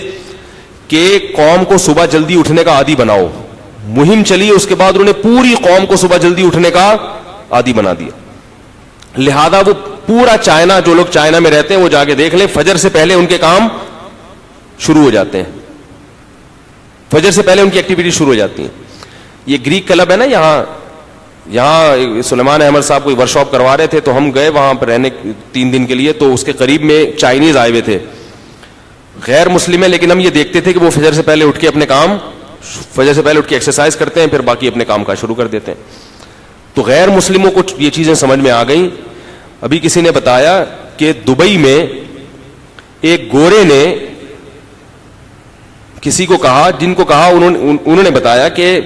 کہ قوم کو صبح جلدی اٹھنے کا عادی بناؤ. مہم چلی, اس کے بعد انہوں نے پوری قوم کو صبح جلدی اٹھنے کا عادی بنا دیا. لہذا وہ پورا چائنا, جو لوگ چائنا میں رہتے ہیں وہ جا کے دیکھ لیں, فجر سے پہلے ان کے کام شروع ہو جاتے ہیں, فجر سے پہلے ان کی ایکٹیویٹی شروع ہو جاتی ہیں. یہ گریک کلب ہے نا یہاں سلیمان احمد صاحب کوئی ورک شاپ کروا رہے تھے, تو ہم گئے وہاں پر رہنے 3 دن کے لیے. تو اس کے قریب میں چائنیز آئے ہوئے تھے, غیر مسلم ہے, لیکن ہم یہ دیکھتے تھے کہ وہ فجر سے پہلے اٹھ کے اپنے کام, فجر سے پہلے اٹھ کے ایکسرسائز کرتے ہیں, پھر باقی اپنے کام کا شروع کر دیتے ہیں. تو غیر مسلموں کو یہ چیزیں سمجھ میں آ گئیں. ابھی کسی نے بتایا کہ دبئی میں ایک گورے نے کسی کو کہا, جن کو کہا انہوں نے بتایا کہ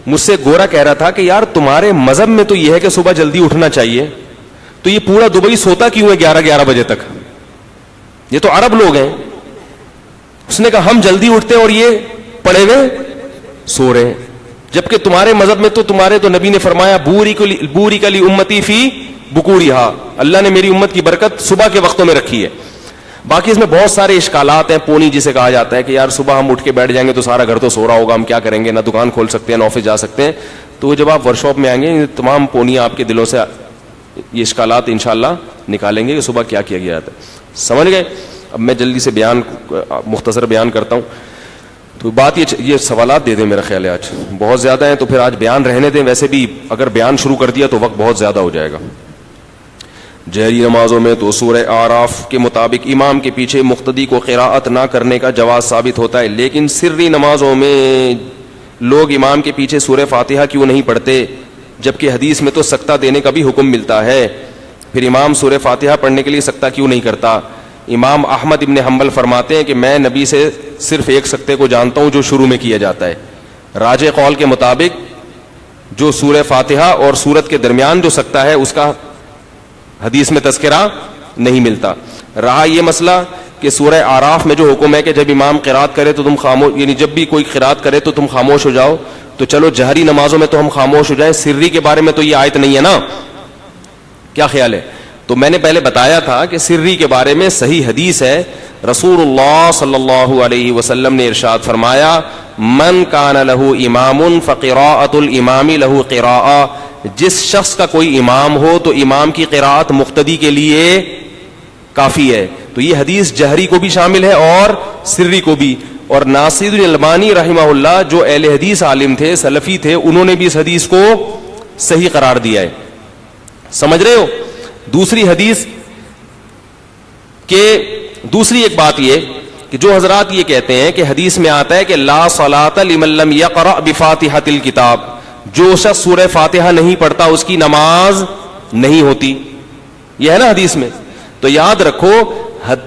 مجھ سے گورا کہہ رہا تھا کہ یار تمہارے مذہب میں تو یہ ہے کہ صبح جلدی اٹھنا چاہیے, تو یہ پورا دبئی سوتا کیوں ہے 11 بجے تک؟ یہ تو عرب لوگ ہیں. اس نے کہا ہم جلدی اٹھتے ہیں اور یہ پڑے ہوئے سو رہے ہیں, جبکہ تمہارے مذہب میں تو نبی نے فرمایا بوری کلی امتی فی بکوریہا, اللہ نے میری امت کی برکت صبح کے وقتوں میں رکھی ہے. باقی اس میں بہت سارے اشکالات ہیں. پونی جسے کہا جاتا ہے کہ یار صبح ہم اٹھ کے بیٹھ جائیں گے تو سارا گھر تو سو رہا ہوگا, ہم کیا کریں گے, نہ دکان کھول سکتے ہیں نہ آفس جا سکتے ہیں. تو جب آپ ورک شاپ میں آئیں گے تمام پونیاں آپ کے دلوں سے یہ اشکالات انشاءاللہ نکالیں گے کہ صبح کیا کیا گیا تھا. سمجھ گئے؟ اب میں جلدی سے مختصر بیان کرتا ہوں. تو بات یہ سوالات دے دیں, میرا خیال ہے آج بہت زیادہ ہیں, تو پھر آج بیان رہنے دیں. ویسے بھی اگر بیان شروع کر دیا تو وقت بہت زیادہ ہو جائے گا. جہری نمازوں میں تو سورہ اعراف کے مطابق امام کے پیچھے مقتدی کو قراءت نہ کرنے کا جواز ثابت ہوتا ہے, لیکن سری نمازوں میں لوگ امام کے پیچھے سورہ فاتحہ کیوں نہیں پڑھتے, جبکہ حدیث میں تو سکتہ دینے کا بھی حکم ملتا ہے. پھر امام سورہ فاتحہ پڑھنے کے لیے سکتہ کیوں نہیں کرتا؟ امام احمد ابن حنبل فرماتے ہیں کہ میں نبی سے صرف ایک سکتے کو جانتا ہوں جو شروع میں کیا جاتا ہے. راجح قول کے مطابق جو سورہ فاتحہ اور سورت کے درمیان جو سکتہ ہے اس کا حدیث میں تذکرہ نہیں ملتا. رہا یہ مسئلہ کہ سورہ اعراف میں جو حکم ہے کہ جب امام قرات کرے تو تم خاموش, یعنی جب بھی کوئی قرات کرے تو تم خاموش ہو جاؤ, تو چلو جہری نمازوں میں تو ہم خاموش ہو جائیں, سری کے بارے میں تو یہ آیت نہیں ہے نا, کیا خیال ہے؟ تو میں نے پہلے بتایا تھا کہ سری کے بارے میں صحیح حدیث ہے. رسول اللہ صلی اللہ علیہ وسلم نے ارشاد فرمایا من کان لہ امام فقراءۃ الامام لہ قراءہ, جس شخص کا کوئی امام ہو تو امام کی قراءت مقتدی کے لیے کافی ہے. تو یہ حدیث جہری کو بھی شامل ہے اور سری کو بھی. اور ناصر الالبانی رحمہ اللہ جو اہل حدیث عالم تھے, سلفی تھے, انہوں نے بھی اس حدیث کو صحیح قرار دیا ہے. سمجھ رہے ہو؟ دوسری حدیث کہ دوسری ایک بات یہ کہ جو حضرات یہ کہتے ہیں کہ حدیث میں آتا ہے کہ لا صلاۃ لمن لم یقرأ بفاتحۃ الکتاب, جو شخص سورہ فاتحہ نہیں پڑھتا اس کی نماز نہیں ہوتی, یہ ہے نا حدیث میں. تو یاد رکھو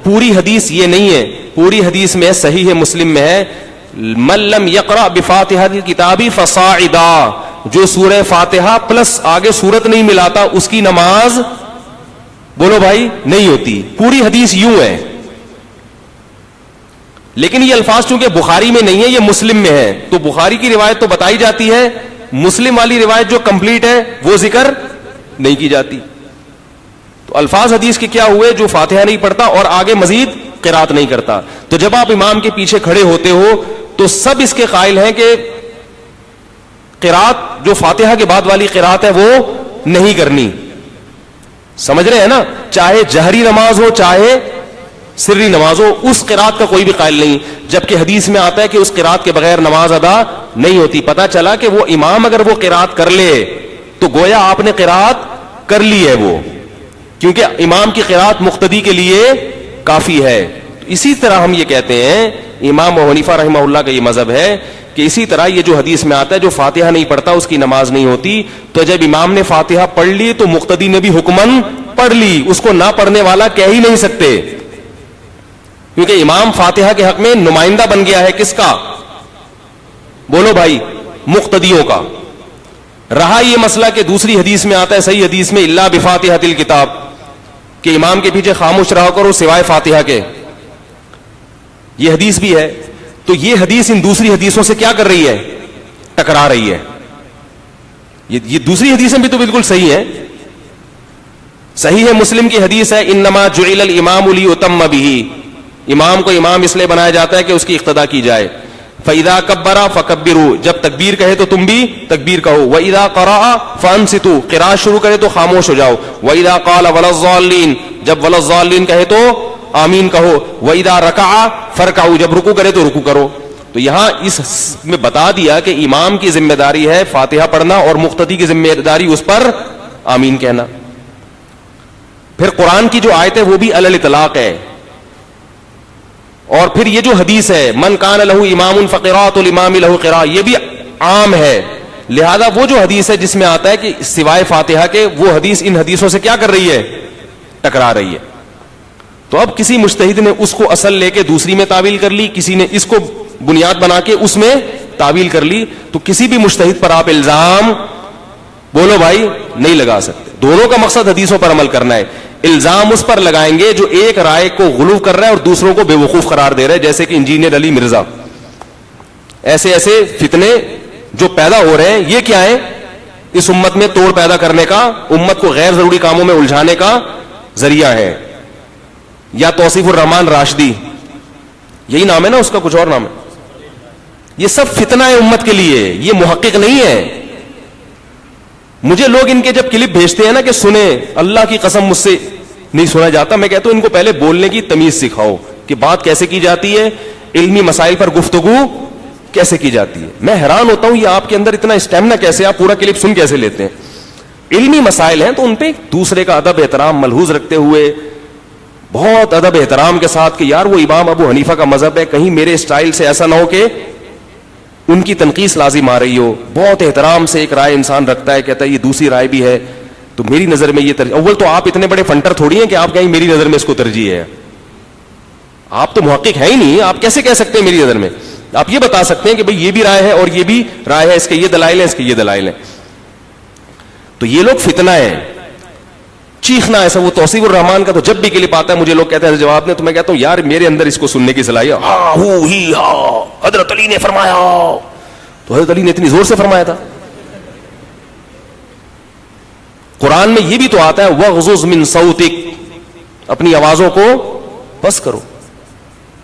پوری حدیث یہ نہیں ہے, پوری حدیث میں صحیح مسلم میں ہے من لم یقرأ بفاتحۃ الکتاب فصاعدا, جو سورہ فاتحہ پلس آگے سورت نہیں ملاتا اس کی نماز بولو بھائی نہیں ہوتی. پوری حدیث یوں ہے, لیکن یہ الفاظ چونکہ بخاری میں نہیں ہے, یہ مسلم میں ہے, تو بخاری کی روایت تو بتائی جاتی ہے, مسلم والی روایت جو کمپلیٹ ہے وہ ذکر نہیں کی جاتی. تو الفاظ حدیث کے کیا ہوئے؟ جو فاتحہ نہیں پڑھتا اور آگے مزید قرات نہیں کرتا. تو جب آپ امام کے پیچھے کھڑے ہوتے ہو تو سب اس کے قائل ہیں کہ قرات جو فاتحہ کے بعد والی قرات ہے وہ نہیں کرنی. سمجھ رہے ہیں نا؟ چاہے جہری نماز ہو چاہے سری نماز ہو, اس قرات کا کوئی بھی قائل نہیں, جبکہ حدیث میں آتا ہے کہ اس قرات کے بغیر نماز ادا نہیں ہوتی. پتہ چلا کہ وہ امام اگر وہ قرات کر لے تو گویا آپ نے قرات کر لی ہے وہ, کیونکہ امام کی قرات مقتدی کے لیے کافی ہے. اسی طرح ہم یہ کہتے ہیں, امام ابو حنیفہ رحمہ اللہ کا یہ مذہب ہے کہ اسی طرح یہ جو حدیث میں آتا ہے جو فاتحہ نہیں پڑھتا اس کی نماز نہیں ہوتی, تو جب امام نے فاتحہ پڑھ لی تو مقتدی نے بھی حکمن پڑھ لی, اس کو نہ پڑھنے والا کہہ ہی نہیں سکتے, کیونکہ امام فاتحہ کے حق میں نمائندہ بن گیا ہے. کس کا؟ بولو بھائی, مقتدیوں کا. رہا یہ مسئلہ کہ دوسری حدیث میں آتا ہے, صحیح حدیث میں, الا بفاتحۃ الکتاب, کہ امام کے پیچھے خاموش رہا کرو سوائے فاتحہ کے, یہ حدیث بھی ہے. تو یہ حدیث ان دوسری حدیثوں سے کیا کر رہی ہے؟ ٹکرا رہی ہے. یہ دوسری حدیثیں بھی تو بالکل صحیح ہیں. صحیح ہے, مسلم کی حدیث ہے, انما جعل الامام لیؤتم بہ, امام کو امام اس لیے بنایا جاتا ہے کہ اس کی اقتداء کی جائے. فَإِذَا كَبَّرَ فَكَبِّرُوا, جب تکبیر کہے تو تم بھی تکبیر کہو. وَإِذَا قَرَأَ فَأَنصِتُوا, قراءت شروع کرے تو خاموش ہو جاؤ. وَإِذَا قَالَ وَلَا الضَّالِّينَ, جب وَلَا الضَّالِّينَ کہے تو آمین کہو. وَإِذَا رَكَعَ فَارْكَعُوا, جب رکوع کرے تو رکوع کرو. تو یہاں اس میں بتا دیا کہ امام کی ذمہ داری ہے فاتحہ پڑھنا اور مقتدی کی ذمہ داری اس پر آمین کہنا. پھر قرآن کی جو آیت ہے وہ بھی علی الاطلاق ہے. اور پھر یہ جو حدیث ہے من کان لہ امام فقراۃ الامام لہ قراءۃ, یہ بھی عام ہے. لہذا وہ جو حدیث ہے جس میں آتا ہے کہ سوائے فاتحہ کے, وہ حدیث ان حدیثوں سے کیا کر رہی ہے؟ ٹکرا رہی ہے. تو اب کسی مجتہد نے اس کو اصل لے کے دوسری میں تعویل کر لی, کسی نے اس کو بنیاد بنا کے اس میں تعویل کر لی. تو کسی بھی مجتہد پر آپ الزام بولو بھائی نہیں لگا سکتے. دونوں کا مقصد حدیثوں پر عمل کرنا ہے. الزام اس پر لگائیں گے جو ایک رائے کو غلو کر رہا ہے اور دوسروں کو بے وقوف قرار دے رہا ہے, جیسے کہ انجینئر علی مرزا. ایسے ایسے فتنے جو پیدا ہو رہے ہیں, یہ کیا ہے؟ اس امت میں توڑ پیدا کرنے کا, امت کو غیر ضروری کاموں میں الجھانے کا ذریعہ ہے. یا توصیف الرحمان راشدی, یہی نام ہے نا اس کا, کچھ اور نام ہے. یہ سب فتنہ ہے امت کے لیے, یہ محقق نہیں ہے. مجھے لوگ ان کے جب کلپ بھیجتے ہیں نا کہ سنیں, اللہ کی قسم مجھ سے نہیں سنا جاتا. میں کہتا ہوں ان کو پہلے بولنے کی تمیز سکھاؤ کہ بات کیسے کی جاتی ہے, علمی مسائل پر گفتگو کیسے کی جاتی ہے. میں حیران ہوتا ہوں یہ آپ کے اندر اتنا اسٹیمنا کیسے, آپ پورا کلپ سن کیسے لیتے ہیں. علمی مسائل ہیں تو ان پہ دوسرے کا ادب احترام ملحوظ رکھتے ہوئے, بہت ادب احترام کے ساتھ کہ یار وہ امام ابو حنیفہ کا مذہب ہے, کہیں میرے اسٹائل سے ایسا نہ ہو کہ ان کی تنقید لازم آ رہی ہو. بہت احترام سے ایک رائے انسان رکھتا ہے, کہتا ہے یہ دوسری رائے بھی ہے تو میری نظر میں یہ ترجیح. اول تو آپ اتنے بڑے فنٹر تھوڑی ہیں کہ آپ کہیں میری نظر میں اس کو ترجیح ہے. آپ تو محقق ہے ہی نہیں, آپ کیسے کہہ سکتے ہیں میری نظر میں. آپ یہ بتا سکتے ہیں کہ بھئی یہ بھی رائے ہے اور یہ بھی رائے ہے, اس کے یہ دلائل ہیں, اس کے یہ دلائل ہیں. تو یہ لوگ فتنہ ہے, چیخنا ایسا. وہ توصیف الرحمان کا تو جب بھی کلپ آتا ہے مجھے لوگ کہتے ہیں جواب نے, تو میں کہتا ہوں یار میرے اندر اس کو سننے کی صلاحیت, ہاں ہو ہی ہاں حضرت علی نے فرمایا, تو حضرت علی نے اتنی زور سے فرمایا تھا. قرآن میں یہ بھی تو آتا ہے وغضض من صوتک, اپنی آوازوں کو بس کرو.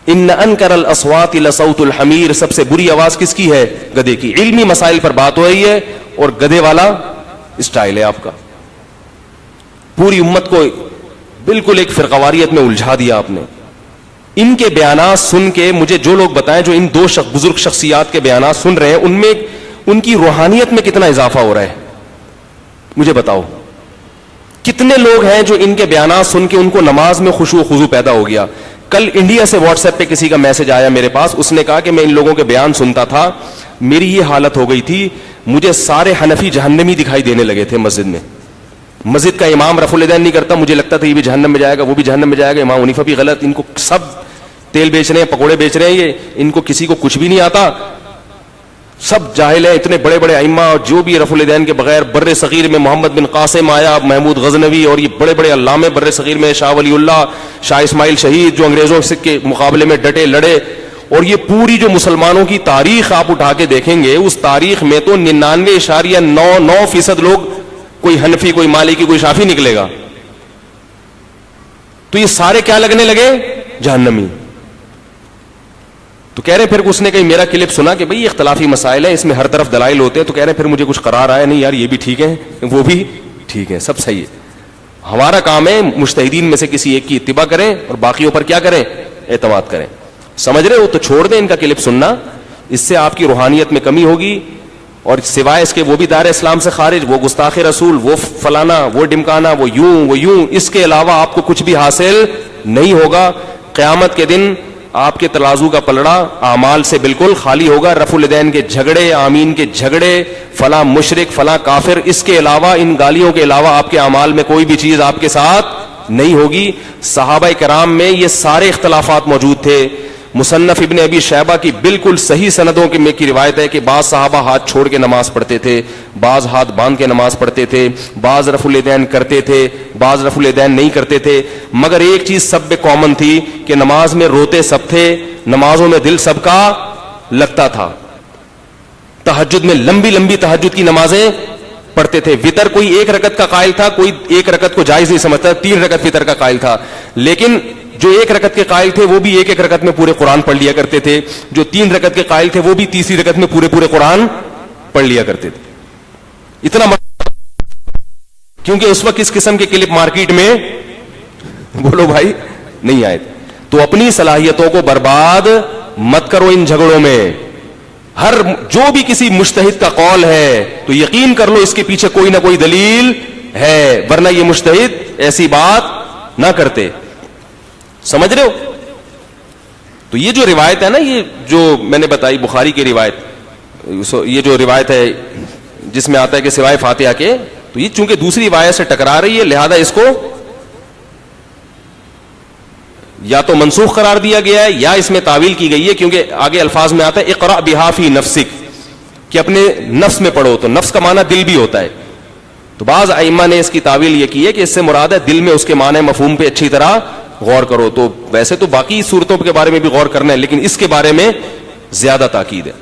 ان انکر الاصوات لصوت الحمیر, سب سے بری آواز کس کی ہے؟ گدھے کی. علمی مسائل پر بات ہو رہی ہے اور گدھے والا اسٹائل ہے آپ کا. پوری امت کو بالکل ایک فرقواریت میں الجھا دیا آپ نے. ان کے بیانات سن کے مجھے جو لوگ بتائیں, جو ان دو بزرگ شخصیات کے بیانات سن رہے ہیں, ان میں ان کی روحانیت میں کتنا اضافہ ہو رہا ہے مجھے بتاؤ. کتنے لوگ ہیں جو ان کے بیانات سن کے ان کو نماز میں خشوع و خضوع پیدا ہو گیا. کل انڈیا سے واٹس ایپ پہ کسی کا میسج آیا میرے پاس, اس نے کہا کہ میں ان لوگوں کے بیان سنتا تھا, میری یہ حالت ہو گئی تھی, مجھے سارے حنفی جہنمی دکھائی دینے لگے تھے مسجد میں. مسجد کا امام رفع الیدین نہیں کرتا, مجھے لگتا تھا یہ بھی جہنم میں جائے گا, وہ بھی جہنم میں جائے گا. امام حنیفہ بھی غلط, ان کو سب تیل بیچ رہے ہیں, پکوڑے بیچ رہے ہیں, یہ ان کو کسی کو کچھ بھی نہیں آتا, سب جاہل ہیں. اتنے بڑے بڑے ائمہ جو بھی رفع الیدین کے بغیر, بر صغیر میں محمد بن قاسم آیا, محمود غزنوی, اور یہ بڑے بڑے علامے بر صغیر میں, شاہ ولی اللہ, شاہ اسماعیل شہید, جو انگریزوں کے مقابلے میں ڈٹے لڑے. اور یہ پوری جو مسلمانوں کی تاریخ آپ اٹھا کے دیکھیں گے, اس تاریخ میں تو 99.99% لوگ کوئی حنفی, کوئی مالکی, کوئی شافی نکلے گا. تو یہ سارے کیا لگنے لگے؟ جہنمی. تو کہہ رہے پھر اس نے کہیں میرا کلپ سنا کہ بھئی اختلافی مسائل ہیں, اس میں ہر طرف دلائل ہوتے ہیں, تو کہہ رہے پھر مجھے کچھ قرار آیا نہیں یار یہ بھی ٹھیک ہے وہ بھی ٹھیک ہے, سب صحیح ہے. ہمارا کام ہے مجتہدین میں سے کسی ایک کی اتباع کریں اور باقیوں پر کیا کریں؟ اعتماد کریں. سمجھ رہے ہو؟ تو چھوڑ دیں ان کا کلپ سننا, اس سے آپ کی روحانیت میں کمی ہوگی. اور سوائے اس کے وہ بھی دائرہ اسلام سے خارج, وہ گستاخ رسول, وہ فلانا, وہ ڈمکانا, وہ یوں, اس کے علاوہ آپ کو کچھ بھی حاصل نہیں ہوگا. قیامت کے دن آپ کے ترازو کا پلڑا اعمال سے بالکل خالی ہوگا. رفع الیدین کے جھگڑے, آمین کے جھگڑے, فلاں مشرک, فلاں کافر, اس کے علاوہ, ان گالیوں کے علاوہ آپ کے اعمال میں کوئی بھی چیز آپ کے ساتھ نہیں ہوگی. صحابہ کرام میں یہ سارے اختلافات موجود تھے. مصنف ابن ابی شیبہ کی بالکل صحیح سندوں میں کی روایت ہے کہ بعض صحابہ ہاتھ چھوڑ کے نماز پڑھتے تھے, بعض ہاتھ باندھ کے نماز پڑھتے تھے, بعض رفع الیدین کرتے تھے, بعض رفع الیدین نہیں کرتے تھے, مگر ایک چیز سب پہ کامن تھی کہ نماز میں روتے سب تھے, نمازوں میں دل سب کا لگتا تھا. تہجد میں لمبی لمبی تہجد کی نمازیں پڑھتے تھے. وطر کوئی ایک رکعت کا قائل تھا, کوئی ایک رکعت کو جائز نہیں سمجھتا, 3 رکعت وطر کا قائل تھا. لیکن جو ایک رکعت کے قائل تھے وہ بھی ایک ایک رکعت میں پورے قرآن پڑھ لیا کرتے تھے, جو 3 رکعت کے قائل تھے وہ بھی تیسری رکعت میں پورے قرآن پڑھ لیا کرتے تھے. اتنا کیونکہ اس وقت اس قسم کے کلپ مارکیٹ میں بولو بھائی نہیں آئے تھے. تو اپنی صلاحیتوں کو برباد مت کرو ان جھگڑوں میں. ہر جو بھی کسی مجتہد کا قول ہے تو یقین کر لو اس کے پیچھے کوئی نہ کوئی دلیل ہے, ورنہ یہ مجتہد ایسی بات نہ کرتے. سمجھ رہے ہو؟ تو یہ جو روایت ہے نا, یہ جو میں نے بتائی بخاری کی روایت, یہ جو روایت ہے جس میں آتا ہے کہ سوائے فاتحہ کے, تو یہ چونکہ دوسری روایت سے ٹکرا رہی ہے لہذا اس کو یا تو منسوخ قرار دیا گیا ہے یا اس میں تعویل کی گئی ہے, کیونکہ آگے الفاظ میں آتا ہے اقرأ بہا فی نفسک, کہ اپنے نفس میں پڑھو. تو نفس کا معنی دل بھی ہوتا ہے. تو بعض ائمہ نے اس کی تعویل یہ کی ہے کہ اس سے مراد ہے دل میں اس کے معنی مفہوم پہ اچھی طرح غور کرو. تو ویسے تو باقی صورتوں کے بارے میں بھی غور کرنا ہے, لیکن اس کے بارے میں زیادہ تاکید ہے.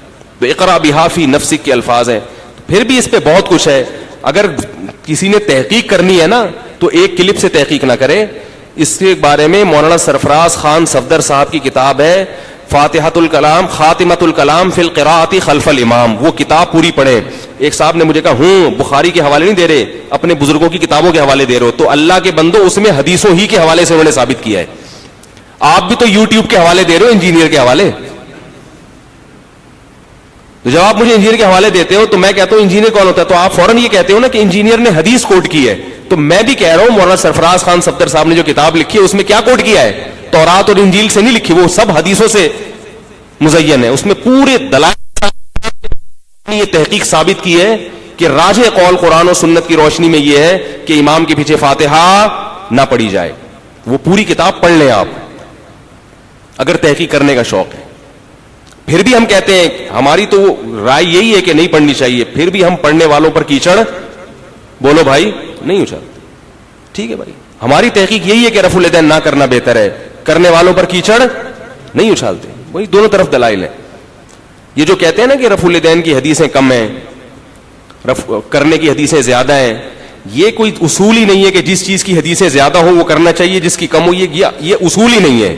تو اقرأ بہا فی نفسک کے الفاظ ہیں. پھر بھی اس پہ بہت کچھ ہے. اگر کسی نے تحقیق کرنی ہے نا تو ایک کلپ سے تحقیق نہ کرے. اس کے بارے میں مولانا سرفراز خان صفدر صاحب کی کتاب ہے فاتحۃ الکلام خاتمۃ الکلام فی القراءۃ خلف الامام, وہ کتاب پوری پڑھیں. ایک صاحب نے مجھے کہا بخاری کے حوالے نہیں دے رہے, اپنے بزرگوں کی کتابوں کے حوالے دے رہے ہو. تو اللہ کے بندو اس میں حدیثوں ہی کے حوالے سے انہوں نے ثابت کیا ہے. آپ بھی تو یوٹیوب کے حوالے دے رہے ہو, انجینئر کے حوالے. تو جب آپ مجھے انجینئر کے حوالے دیتے ہو تو میں کہتا ہوں انجینئر کون ہوتا ہے, تو آپ فوراً یہ کہتے ہو نا کہ انجینئر نے حدیث کوٹ کی ہے. تو میں بھی کہہ رہا ہوں مولانا سرفراز خان صفدر صاحب نے جو کتاب لکھی ہے اس میں کیا کوٹ کیا ہے, تورات اور انجیل سے نہیں لکھی, وہ سب حدیثوں سے مزین ہے. اس میں پورے دلائل یہ تحقیق ثابت کی ہے کہ راجح قول قرآن و سنت کی روشنی میں یہ ہے کہ امام کے پیچھے فاتحہ نہ پڑھی جائے. وہ پوری کتاب پڑھ لیں آپ اگر تحقیق کرنے کا شوق ہے. پھر بھی ہم کہتے ہیں, ہماری تو رائے یہی ہے کہ نہیں پڑھنی چاہیے, پھر بھی ہم پڑھنے والوں پر کیچڑ بولو بھائی نہیں اچھالتے. ٹھیک ہے بھائی, ہماری تحقیق یہی ہے کہ رفع الیدین نہ کرنا بہتر ہے, کرنے والوں پر کیچڑ نہیں اچھالتے. وہی دونوں طرف دلائل ہیں. یہ جو کہتے ہیں نا کہ رفع الیدین کی حدیثیں کم ہیں, کرنے کی حدیثیں زیادہ ہیں, یہ کوئی اصول ہی نہیں ہے کہ جس چیز کی حدیثیں زیادہ ہو وہ کرنا چاہیے, جس کی کم ہو یہ اصول ہی نہیں ہے.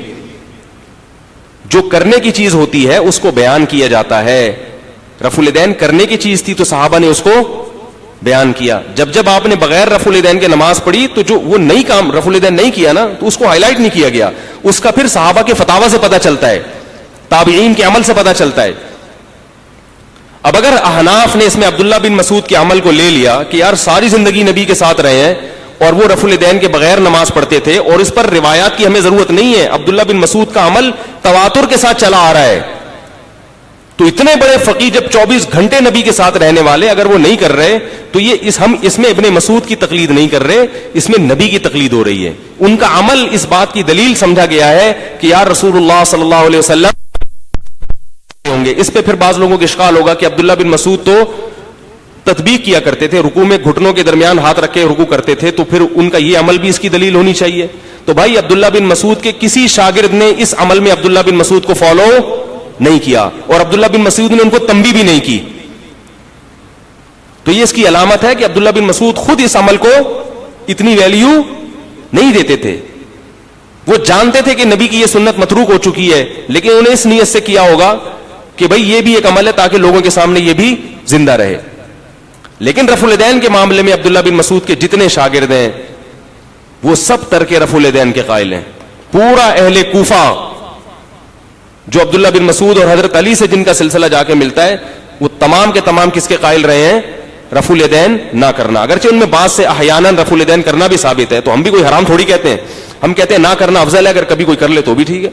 جو کرنے کی چیز ہوتی ہے اس کو بیان کیا جاتا ہے. رفع الیدین کرنے کی چیز تھی تو صحابہ نے اس کو بیان کیا. جب آپ نے بغیر رفع الیدین کے نماز پڑھی تو جو وہ نئی کام رفع الیدین نہیں کیا نا, تو اس کو ہائی لائٹ نہیں کیا گیا. اس کا پھر صحابہ کے فتاوی سے پتہ چلتا ہے, تابعین کے عمل سے پتہ چلتا ہے. اب اگر احناف نے اس میں عبداللہ بن مسعود کے عمل کو لے لیا کہ یار ساری زندگی نبی کے ساتھ رہے ہیں اور وہ رفع الیدین کے بغیر نماز پڑھتے تھے اور اس پر روایات کی ہمیں ضرورت نہیں ہے, عبداللہ بن مسعود کا عمل تواتر کے ساتھ چلا آ رہا ہے, تو اتنے بڑے فقیہ جب 24 گھنٹے نبی کے ساتھ رہنے والے اگر وہ نہیں کر رہے تو یہ ہم اس میں ابن مسعود کی تقلید نہیں کر رہے, اس میں نبی کی تقلید ہو رہی ہے. ان کا عمل اس بات کی دلیل سمجھا گیا ہے کہ یار رسول اللہ صلی اللہ علیہ وسلم ہوں گے. اس پہ پھر بعض لوگوں کو اشکال ہوگا کہ عبداللہ بن مسعود تو تطبیق کیا کرتے تھے, رکوع میں گھٹنوں کے درمیان ہاتھ رکھ کے رکوع کرتے تھے, تو پھر ان کا یہ عمل بھی اس کی دلیل ہونی چاہیے. تو بھائی عبداللہ بن مسعود کے کسی شاگرد نے اس عمل میں عبداللہ بن مسعود کو فالو نہیں کیا اور عبداللہ بن مسعود نے ان کو تنبیہ بھی نہیں کی. تو یہ اس کی علامت ہے کہ عبداللہ بن مسعود خود اس عمل کو اتنی ویلیو نہیں دیتے تھے. وہ جانتے تھے کہ نبی کی یہ سنت متروک ہو چکی ہے, لیکن انہیں اس نیت سے کیا ہوگا کہ بھئی یہ بھی ایک عمل ہے تاکہ لوگوں کے سامنے یہ بھی زندہ رہے. لیکن رفع الیدین کے معاملے میں عبداللہ بن مسعود کے جتنے شاگرد ہیں وہ سب ترک رفع الیدین کے قائل ہیں. پورا اہل کوفہ جو عبداللہ بن مسعود اور حضرت علی سے جن کا سلسلہ جا کے ملتا ہے وہ تمام کے تمام کس کے قائل رہے ہیں, رفع الیدین نہ کرنا. اگرچہ ان میں بعض سے احیاناً رفع الیدین کرنا بھی ثابت ہے, تو ہم بھی کوئی حرام تھوڑی کہتے ہیں, ہم کہتے ہیں نہ کرنا افضل ہے, اگر کبھی کوئی کر لے تو بھی ٹھیک ہے.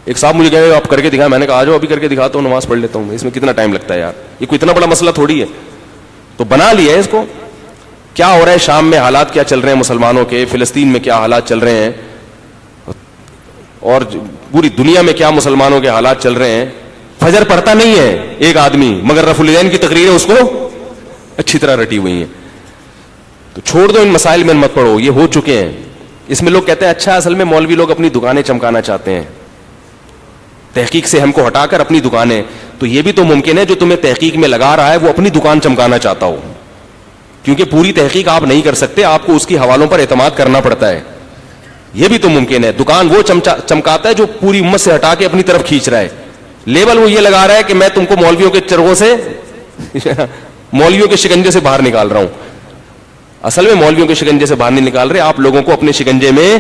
ایک صاحب مجھے کہے آپ کر کے دکھائیں, میں نے کہا آ جاؤ ابھی کر کے دکھاتا ہوں, نماز پڑھ لیتا ہوں. اس میں کتنا ٹائم لگتا ہے یار, یہ کوئی اتنا بڑا مسئلہ تھوڑی ہے. تو بنا لیا ہے اس کو. کیا ہو رہا ہے شام میں, حالات کیا چل رہے ہیں مسلمانوں کے, فلسطین میں کیا حالات چل رہے ہیں, اور پوری دنیا میں کیا مسلمانوں کے حالات چل رہے ہیں. فجر پڑھتا نہیں ہے ایک آدمی, مگر رفع الیدین کی تقریریں اس کو اچھی طرح رٹی ہوئی ہیں. تو چھوڑ دو ان مسائل میں مت پڑھو, یہ ہو چکے ہیں. اس میں لوگ کہتے ہیں اچھا اصل میں مولوی لوگ اپنی دکانیں چمکانا چاہتے ہیں, تحقیق سے ہم کو ہٹا کر اپنی دکانیں. تو یہ بھی تو ممکن ہے جو تمہیں تحقیق میں لگا رہا ہے وہ اپنی دکان چمکانا چاہتا ہو, کیونکہ پوری تحقیق آپ نہیں کر سکتے, آپ کو اس کی حوالوں پر اعتماد کرنا پڑتا ہے. یہ بھی تو ممکن ہے. دکان وہ چمکاتا ہے جو پوری امت سے ہٹا کے اپنی طرف کھینچ رہا ہے. لیبل وہ یہ لگا رہا ہے کہ میں تم کو مولویوں کے چرغوں سے مولویوں کے شکنجے سے باہر نکال رہا ہوں. اصل میں مولویوں کے شکنجے سے باہر نہیں نکال رہے, آپ لوگوں کو اپنے شکنجے میں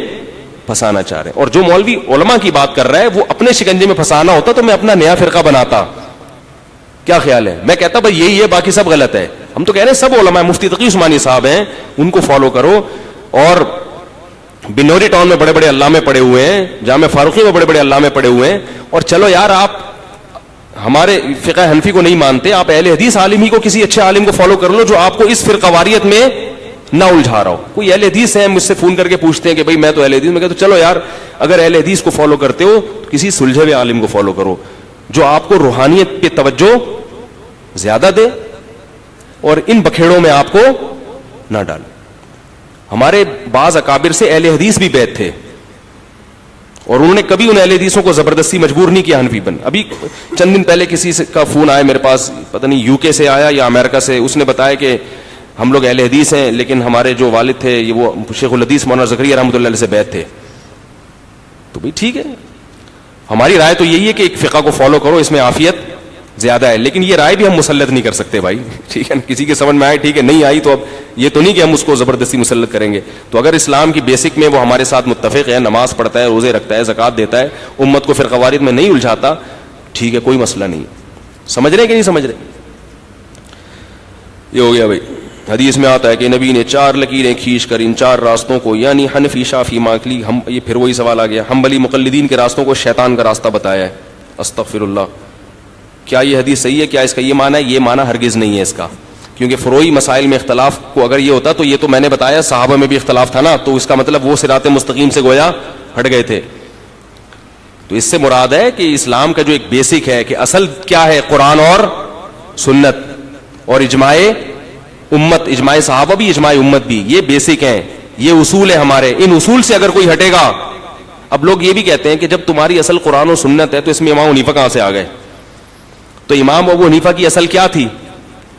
پھنسانا چاہ رہے ہیں. اور جو مولوی علماء کی بات کر رہا ہے وہ اپنے شکنجے میں پھنسانا ہوتا تو میں اپنا نیا فرقہ بناتا. کیا خیال ہے؟ میں کہتا بھائی یہی ہے, باقی سب غلط ہے. ہم تو کہہ رہے ہیں سب علماء, مفتی تقی عثمانی صاحب ہیں, ان کو فالو کرو. اور بنوری ٹاؤن میں بڑے بڑے علامے پڑے ہوئے ہیں, جامع فاروقی میں بڑے بڑے علامے پڑے ہوئے ہیں. اور چلو یار, آپ ہمارے فقہ حنفی کو نہیں مانتے, آپ اہل حدیث عالم ہی کو, کسی اچھے عالم کو فالو کر لو جو آپ کو اس فرقہ واریت میں نہ الجھا رہا ہو. کوئی اہل حدیث ہے, مجھ سے فون کر کے پوچھتے ہیں کہ بھائی میں تو اہل حدیث, میں کہتا ہوں چلو یار اگر اہل حدیث کو فالو کرتے ہو تو کسی سلجھے ہوئے عالم کو فالو کرو جو آپ کو روحانیت پہ توجہ زیادہ دے اور ان بکھیڑوں میں آپ کو نہ ڈالے. ہمارے بعض اکابر سے اہل حدیث بھی بیعت تھے اور انہوں نے کبھی ان اہل حدیثوں کو زبردستی مجبور نہیں کیا حنفی بن. ابھی چند دن پہلے کسی کا فون آیا میرے پاس, پتہ نہیں یو کے سے آیا یا امریکہ سے, اس نے بتایا کہ ہم لوگ اہل حدیث ہیں لیکن ہمارے جو والد تھے یہ وہ شیخ الحدیث مولانا زکریا رحمۃ اللہ علیہ سے بیعت تھے. تو بھائی ٹھیک ہے, ہماری رائے تو یہی ہے کہ ایک فقہ کو فالو کرو, اس میں عافیت زیادہ ہے. لیکن یہ رائے بھی ہم مسلط نہیں کر سکتے بھائی, ٹھیک ہے, کسی کے سمجھ میں آئے ٹھیک ہے, نہیں آئی تو اب یہ تو نہیں کہ ہم اس کو زبردستی مسلط کریں گے. تو اگر اسلام کی بیسک میں وہ ہمارے ساتھ متفق ہے, نماز پڑھتا ہے, روزے رکھتا ہے, زکوٰۃ دیتا ہے, امت کو فرقہ واریت میں نہیں الجھاتا, ٹھیک ہے, کوئی مسئلہ نہیں. سمجھ رہے کہ نہیں سمجھ رہے؟ یہ ہو گیا بھائی. حدیث میں آتا ہے کہ نبی نے 4 لکیریں کھینچ کر ان 4 راستوں کو, یعنی حنفی, شافعی, مالکی, ہم, یہ پھر وہی سوال آ گیا, حنبلی مقلدین کے راستوں کو شیطان کا راستہ بتایا ہے. استغفر اللہ. کیا یہ حدیث صحیح ہے؟ کیا اس کا یہ معنی ہے؟ یہ معنی ہرگز نہیں ہے اس کا, کیونکہ فروعی مسائل میں اختلاف کو اگر یہ ہوتا تو یہ تو میں نے بتایا صحابہ میں بھی اختلاف تھا نا, تو اس کا مطلب وہ صراط مستقیم سے گویا ہٹ گئے تھے. تو اس سے مراد ہے کہ اسلام کا جو ایک بیسک ہے کہ اصل کیا ہے, قرآن اور سنت اور اجماع امت, اجماع صحابہ بھی اجماع امت بھی, یہ بیسک ہیں, یہ اصول ہے ہمارے. ان اصول سے اگر کوئی ہٹے گا, اب لوگ یہ بھی کہتے ہیں کہ جب تمہاری اصل قرآن و سنت ہے تو اس میں امام حنیفہ کہاں سے آ گئے؟ تو امام ابو حنیفہ کی اصل کیا تھی؟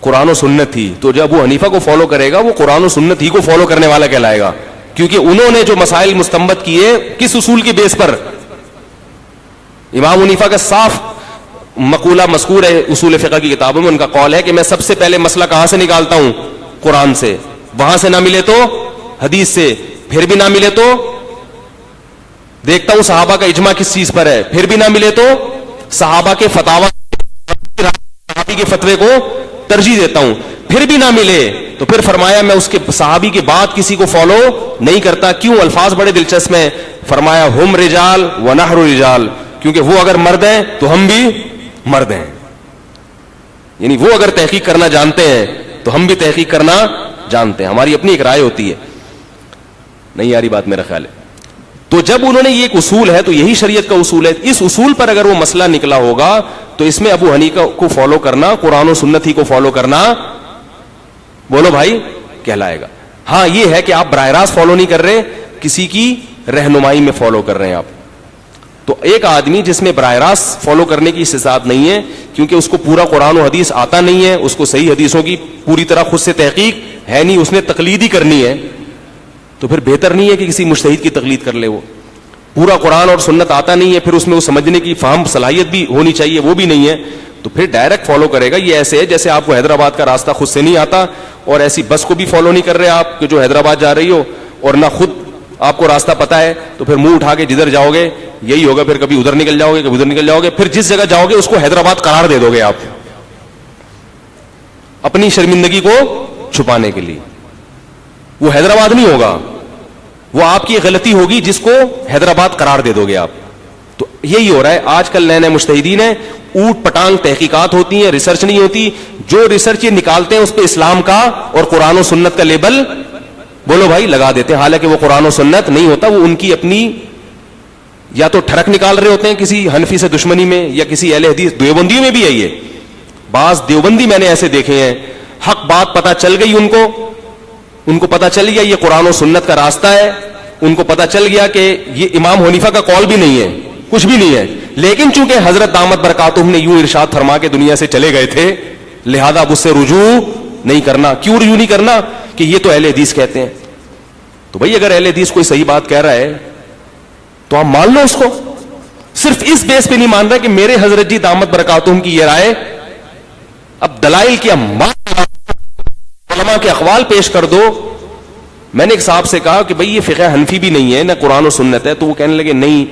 قرآن و سنت تھی. تو جب ابو حنیفہ کو فالو کرے گا وہ قرآن و سنت ہی کو فالو کرنے والا کہلائے گا, کیونکہ انہوں نے جو مسائل مستنبط کیے کس اصول کی بیس پر؟ امام حنیفہ کا صاف مقولہ مذکور ہے اصول فقہ کی کتابوں میں, ان کا قول ہے کہ میں سب سے پہلے مسئلہ کہاں سے نکالتا ہوں؟ قرآن سے. وہاں سے نہ ملے تو حدیث سے, پھر بھی نہ ملے تو دیکھتا ہوں صحابہ کا اجماع کس چیز پر ہے, پھر بھی نہ ملے تو صحابہ کے فتاوی صحابی کے فتوے کو ترجیح دیتا ہوں, پھر بھی نہ ملے تو پھر فرمایا میں اس کے صحابی کے بعد کسی کو فالو نہیں کرتا. کیوں؟ الفاظ بڑے دلچسپ ہیں. فرمایا ہم رجال ونحر رجال, کیونکہ وہ اگر مرد ہیں تو ہم بھی مرد ہیں. یعنی وہ اگر تحقیق کرنا جانتے ہیں تو ہم بھی تحقیق کرنا جانتے ہیں. ہماری اپنی ایک رائے ہوتی ہے. نہیں آ رہی بات میرا خیال ہے. تو جب انہوں نے یہ ایک اصول ہے تو یہی شریعت کا اصول ہے. اس اصول پر اگر وہ مسئلہ نکلا ہوگا تو اس میں ابو حنیفہ کو فالو کرنا, قرآن و سنت ہی کو فالو کرنا, بولو بھائی, کہلائے گا. ہاں یہ ہے کہ آپ براہ راست فالو نہیں کر رہے, کسی کی رہنمائی میں فالو کر رہے ہیں آپ. تو ایک آدمی جس میں براہ راست فالو کرنے کی استطاعت نہیں ہے کیونکہ اس کو پورا قرآن و حدیث آتا نہیں ہے, اس کو صحیح حدیثوں کی پوری طرح خود سے تحقیق ہے نہیں, اس نے تقلید ہی کرنی ہے, تو پھر بہتر نہیں ہے کہ کسی مجتہد کی تقلید کر لے. وہ پورا قرآن اور سنت آتا نہیں ہے, پھر اس میں وہ سمجھنے کی فہم صلاحیت بھی ہونی چاہیے, وہ بھی نہیں ہے, تو پھر ڈائریکٹ فالو کرے گا. یہ ایسے ہے جیسے آپ کو حیدرآباد کا راستہ خود سے نہیں آتا اور ایسی بس کو بھی فالو نہیں کر رہے آپ کہ جو حیدرآباد جا رہی ہو, اور نہ خود آپ کو راستہ پتا ہے, تو پھر منہ اٹھا کے جدھر جاؤ گے یہی ہوگا, پھر کبھی ادھر نکل جاؤ گے, کبھی ادھر نکل جاؤ گے, پھر جس جگہ جاؤ گے اس کو حیدرآباد قرار دے دو گے آپ اپنی شرمندگی کو چھپانے کے لیے. وہ حیدرآباد نہیں ہوگا, وہ آپ کی غلطی ہوگی جس کو حیدرآباد قرار دے دو گے آپ. تو یہی ہو رہا ہے آج کل. نئے نئے مجتہدین ہیں, اوٹ پٹانگ تحقیقات ہوتی ہیں, ریسرچ نہیں ہوتی. جو ریسرچ یہ نکالتے ہیں اس پہ اسلام کا اور قرآن و سنت کا لیبل, بولو بھائی, لگا دیتے ہیں, حالانکہ وہ قرآن و سنت نہیں ہوتا, وہ ان کی اپنی یا تو ٹھڑک نکال رہے ہوتے ہیں کسی حنفی سے دشمنی میں, یا کسی اہل حدیث, دیوبندیوں میں بھی ہے یہ, بعض دیوبندی میں نے ایسے دیکھے ہیں, حق بات پتہ چل گئی ان کو پتہ چل گیا یہ قرآن و سنت کا راستہ ہے, ان کو پتہ چل گیا کہ یہ امام حنیفہ کا قول بھی نہیں ہے, کچھ بھی نہیں ہے, لیکن چونکہ حضرت دامت برکاتہم نے یوں ارشاد فرما کے دنیا سے چلے گئے تھے, لہذا اب اس سے رجوع نہیں کرنا. کیوں رجوع نہیں کرنا؟ کہ یہ تو اہل حدیث کہتے ہیں. تو بھائی اگر اہل حدیث کوئی صحیح بات کہہ رہا ہے تو آپ مان لو اس کو, صرف اس بیس پہ نہیں مان رہا کہ میرے حضرت جی دامت برکاتہم کی یہ رائے. اب دلائل کیا, علماء کے اقوال پیش کر دو. میں نے ایک صاحب سے کہا کہ بھئی یہ فقہ حنفی بھی نہیں ہے نہ قرآن و سنت ہے, تو وہ کہنے لگے نہیں